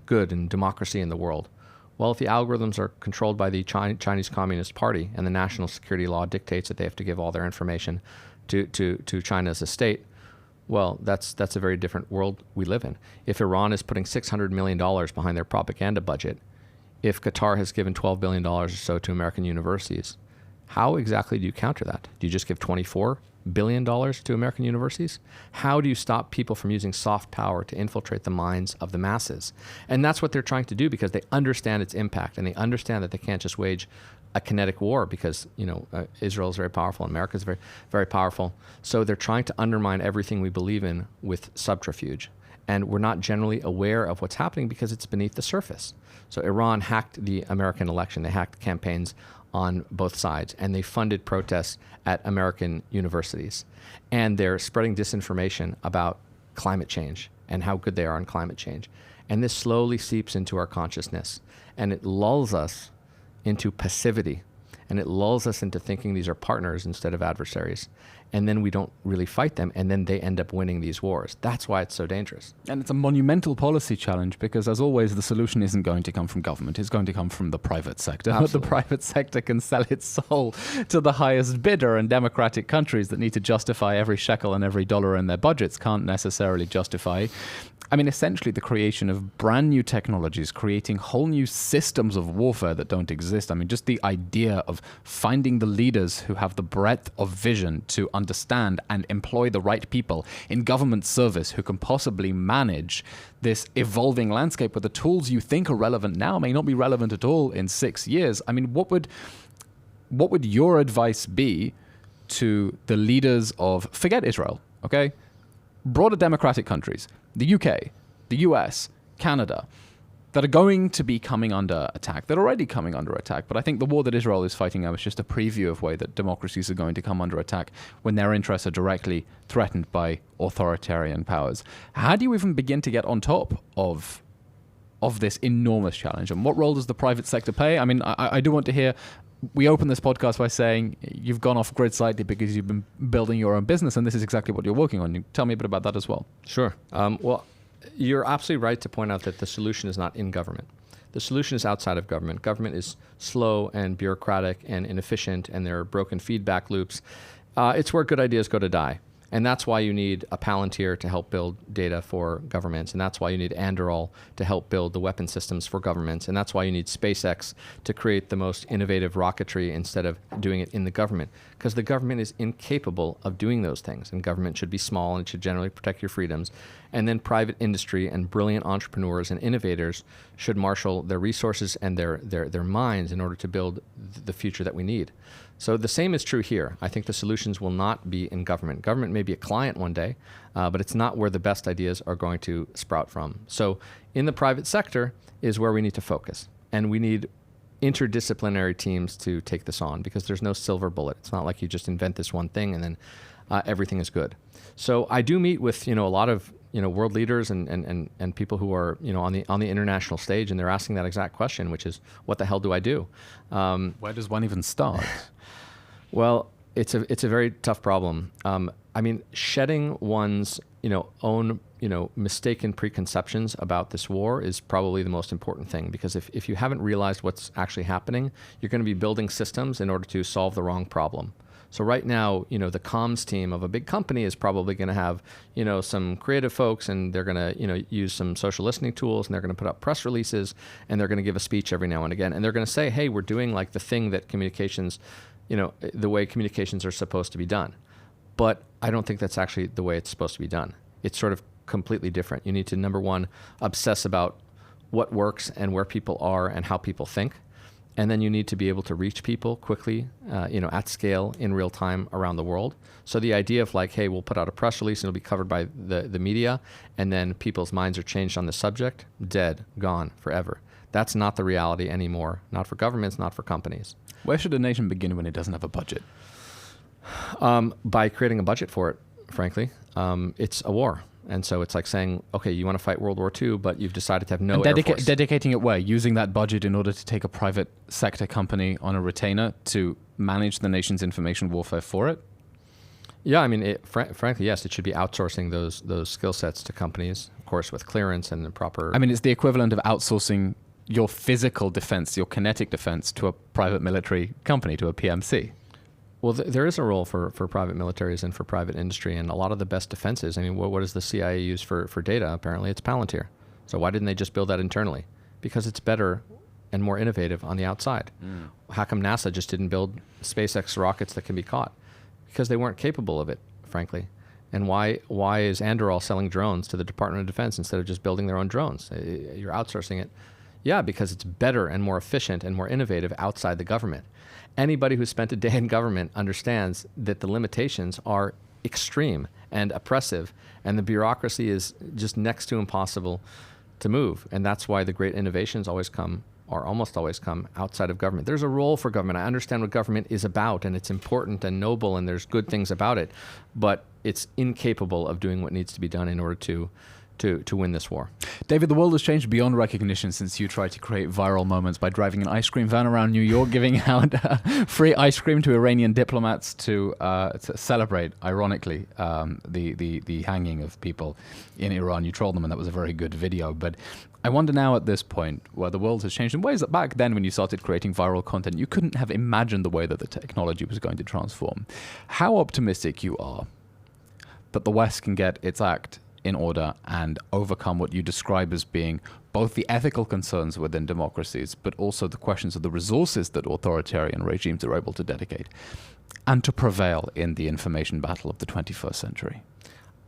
good and democracy in the world? Well, if the algorithms are controlled by the Chinese Communist Party and the national security law dictates that they have to give all their information to China as a state, well, that's a very different world we live in. If Iran is putting $600 million behind their propaganda budget, if Qatar has given $12 billion or so to American universities, how exactly do you counter that? Do you just give $24 billion to American universities? How do you stop people from using soft power to infiltrate the minds of the masses? And that's what they're trying to do because they understand its impact, and they understand that they can't just wage a kinetic war because Israel is very powerful, America is very, very powerful. So they're trying to undermine everything we believe in with subterfuge. And we're not generally aware of what's happening because it's beneath the surface. So Iran hacked the American election. They hacked campaigns on both sides, and they funded protests at American universities. And they're spreading disinformation about climate change and how good they are on climate change. And this slowly seeps into our consciousness, and it lulls us into passivity, and it lulls us into thinking these are partners instead of adversaries. And then we don't really fight them, and then they end up winning these wars. That's why it's so dangerous. And it's a monumental policy challenge because, as always, the solution isn't going to come from government. It's going to come from the private sector. Absolutely. But the private sector can sell its soul to the highest bidder, and democratic countries that need to justify every shekel and every dollar in their budgets can't necessarily justify, essentially the creation of brand new technologies, creating whole new systems of warfare that don't exist. Just the idea of finding the leaders who have the breadth of vision to understand and employ the right people in government service who can possibly manage this evolving landscape where the tools you think are relevant now may not be relevant at all in 6 years. What would your advice be to the leaders of, forget Israel, okay? Broader democratic countries, the UK, the US, Canada, that are going to be coming under attack. They're already coming under attack, but I think the war that Israel is fighting now is just a preview of way that democracies are going to come under attack when their interests are directly threatened by authoritarian powers. How do you even begin to get on top of this enormous challenge? And what role does the private sector play? I do want to hear, we open this podcast by saying you've gone off grid slightly because you've been building your own business, and this is exactly what you're working on. You tell me a bit about that as well. Sure. Well, you're absolutely right to point out that the solution is not in government. The solution is outside of government. Government is slow and bureaucratic and inefficient, and there are broken feedback loops. It's where good ideas go to die. And that's why you need a Palantir to help build data for governments. And that's why you need Anduril to help build the weapon systems for governments. And that's why you need SpaceX to create the most innovative rocketry instead of doing it in the government. Because the government is incapable of doing those things. And government should be small, and it should generally protect your freedoms. And then private industry and brilliant entrepreneurs and innovators should marshal their resources and their minds in order to build the future that we need. So the same is true here. I think the solutions will not be in government. Government may be a client one day, but it's not where the best ideas are going to sprout from. So in the private sector is where we need to focus. And we need interdisciplinary teams to take this on, because there's no silver bullet. It's not like you just invent this one thing and then everything is good. So I do meet with a lot of world leaders and people who are on the international stage, and they're asking that exact question, which is, what the hell do I do? Where does one even start? Well, it's a very tough problem. Shedding one's own mistaken preconceptions about this war is probably the most important thing, because if you haven't realized what's actually happening, you're going to be building systems in order to solve the wrong problem. So right now, the comms team of a big company is probably going to have, some creative folks, and they're going to, use some social listening tools, and they're going to put up press releases, and they're going to give a speech every now and again. And they're going to say, hey, we're doing like the thing that communications, the way communications are supposed to be done. But I don't think that's actually the way it's supposed to be done. It's sort of completely different. You need to, number one, obsess about what works and where people are and how people think. And then you need to be able to reach people quickly, at scale, in real time around the world. So the idea of like, hey, we'll put out a press release and it'll be covered by the media, and then people's minds are changed on the subject, dead, gone, forever. That's not the reality anymore, not for governments, not for companies. Where should a nation begin when it doesn't have a budget? By creating a budget for it, frankly. It's a war. And so it's like saying, okay, you want to fight World War II, but you've decided to have no Air Force. Dedicating it where? Using that budget in order to take a private sector company on a retainer to manage the nation's information warfare for it? Yeah, I mean, frankly, yes, it should be outsourcing those skill sets to companies, of course, with clearance and the proper... I mean, it's the equivalent of outsourcing your physical defense, your kinetic defense, to a private military company, to a PMC. Well, there is a role for private militaries and for private industry, and a lot of the best defenses. I mean, what does the CIA use for data? Apparently, it's Palantir. So why didn't they just build that internally? Because it's better and more innovative on the outside. How come NASA just didn't build SpaceX rockets that can be caught? Because they weren't capable of it, frankly. And why is Anduril selling drones to the Department of Defense instead of just building their own drones? You're outsourcing it. Yeah, because it's better and more efficient and more innovative outside the government. Anybody who spent a day in government understands that the limitations are extreme and oppressive, and the bureaucracy is just next to impossible to move. And that's why the great innovations always come, or almost always come, outside of government. There's a role for government. I understand what government is about, and it's important and noble, and there's good things about it, but it's incapable of doing what needs to be done in order to win this war. David, the world has changed beyond recognition since you tried to create viral moments by driving an ice cream van around New York, giving out free ice cream to Iranian diplomats to celebrate, ironically, the hanging of people in Iran. You trolled them, and that was a very good video. But I wonder now, at this point, where the world has changed in ways that back then, when you started creating viral content, you couldn't have imagined the way that the technology was going to transform. How optimistic you are that the West can get its act in order and overcome what you describe as being both the ethical concerns within democracies, but also the questions of the resources that authoritarian regimes are able to dedicate, and to prevail in the information battle of the 21st century?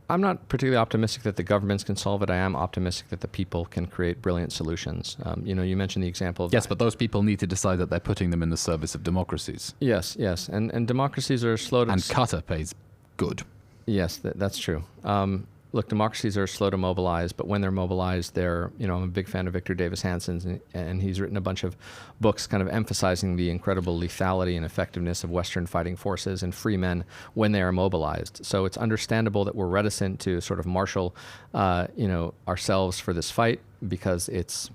I'm not particularly optimistic that the governments can solve it. I am optimistic that the people can create brilliant solutions. You mentioned the example of... Yes, but those people need to decide that they're putting them in the service of democracies. Yes. And democracies are slow to... And Qatar pays good. Yes, that's true. Look, democracies are slow to mobilize, but when they're mobilized, I'm a big fan of Victor Davis Hanson's, and he's written a bunch of books kind of emphasizing the incredible lethality and effectiveness of Western fighting forces and free men when they are mobilized. So it's understandable that we're reticent to sort of marshal, ourselves for this fight, because it's,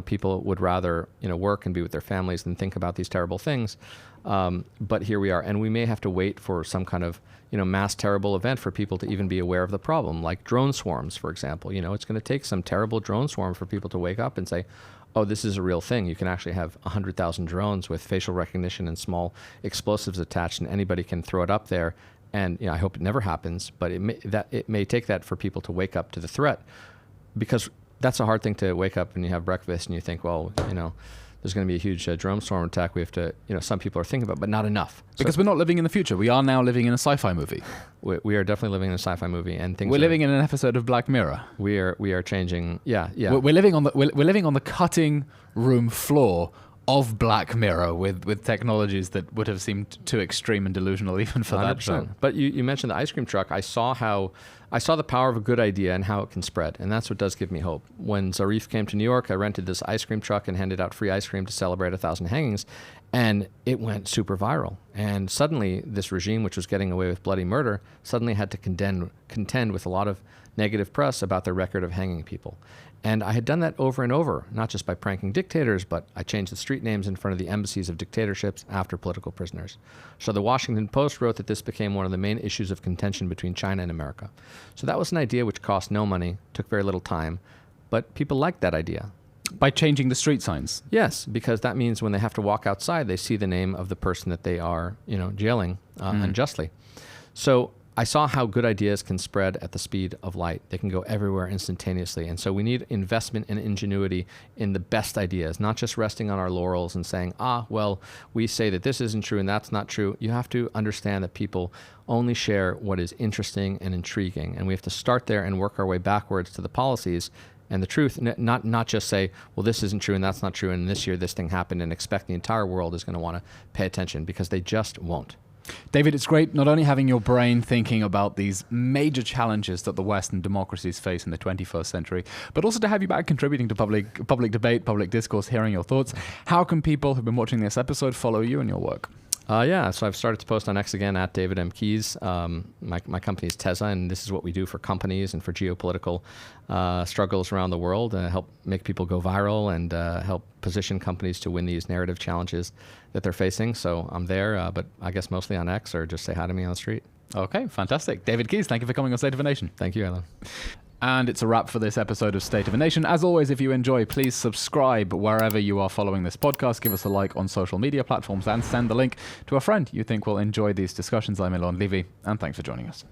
people would rather, work and be with their families than think about these terrible things. But here we are, and we may have to wait for some kind of mass terrible event for people to even be aware of the problem, like drone swarms, for example. It's going to take some terrible drone swarm for people to wake up and say, oh, this is a real thing. You can actually have 100,000 drones with facial recognition and small explosives attached, and anybody can throw it up there. And I hope it never happens, but it may take that for people to wake up to the threat, because that's a hard thing to wake up and you have breakfast and you think, well, there's going to be a huge drone storm attack. We have to, some people are thinking about, but not enough. Because we're not living in the future. We are now living in a sci-fi movie. We are definitely living in a sci-fi movie, and things. We're living in an episode of Black Mirror. We are changing. Yeah. We're living on the cutting room floor of Black Mirror with technologies that would have seemed too extreme and delusional even for 100%. That show. But you mentioned the ice cream truck. I saw the power of a good idea and how it can spread, and that's what does give me hope. When Zarif came to New York, I rented this ice cream truck and handed out free ice cream to celebrate 1,000 hangings, and it went super viral. And suddenly, this regime, which was getting away with bloody murder, suddenly had to contend with a lot of negative press about their record of hanging people. And I had done that over and over, not just by pranking dictators, but I changed the street names in front of the embassies of dictatorships after political prisoners. So the Washington Post wrote that this became one of the main issues of contention between China and America. So that was an idea which cost no money, took very little time, but people liked that idea. By changing the street signs? Yes, because that means when they have to walk outside, they see the name of the person that they are, jailing unjustly. So I saw how good ideas can spread at the speed of light. They can go everywhere instantaneously. And so we need investment and ingenuity in the best ideas, not just resting on our laurels and saying, well, we say that this isn't true and that's not true. You have to understand that people only share what is interesting and intriguing. And we have to start there and work our way backwards to the policies and the truth, not just say, well, this isn't true and that's not true, and this year this thing happened, and expect the entire world is going to want to pay attention, because they just won't. David, it's great not only having your brain thinking about these major challenges that the West and democracies face in the 21st century, but also to have you back contributing to public debate, public discourse, hearing your thoughts. How can people who've been watching this episode follow you and your work? So I've started to post on X again at David M. Keyes. My company is Teza, and this is what we do for companies and for geopolitical struggles around the world, help make people go viral and help position companies to win these narrative challenges that they're facing. So I'm there, but I guess mostly on X, or just say hi to me on the street. Okay, fantastic. David Keyes, thank you for coming on State of a Nation. Thank you, Eylon. And it's a wrap for this episode of State of a Nation. As always, if you enjoy, please subscribe wherever you are following this podcast. Give us a like on social media platforms and send the link to a friend you think will enjoy these discussions. I'm Eylon Levy, and thanks for joining us.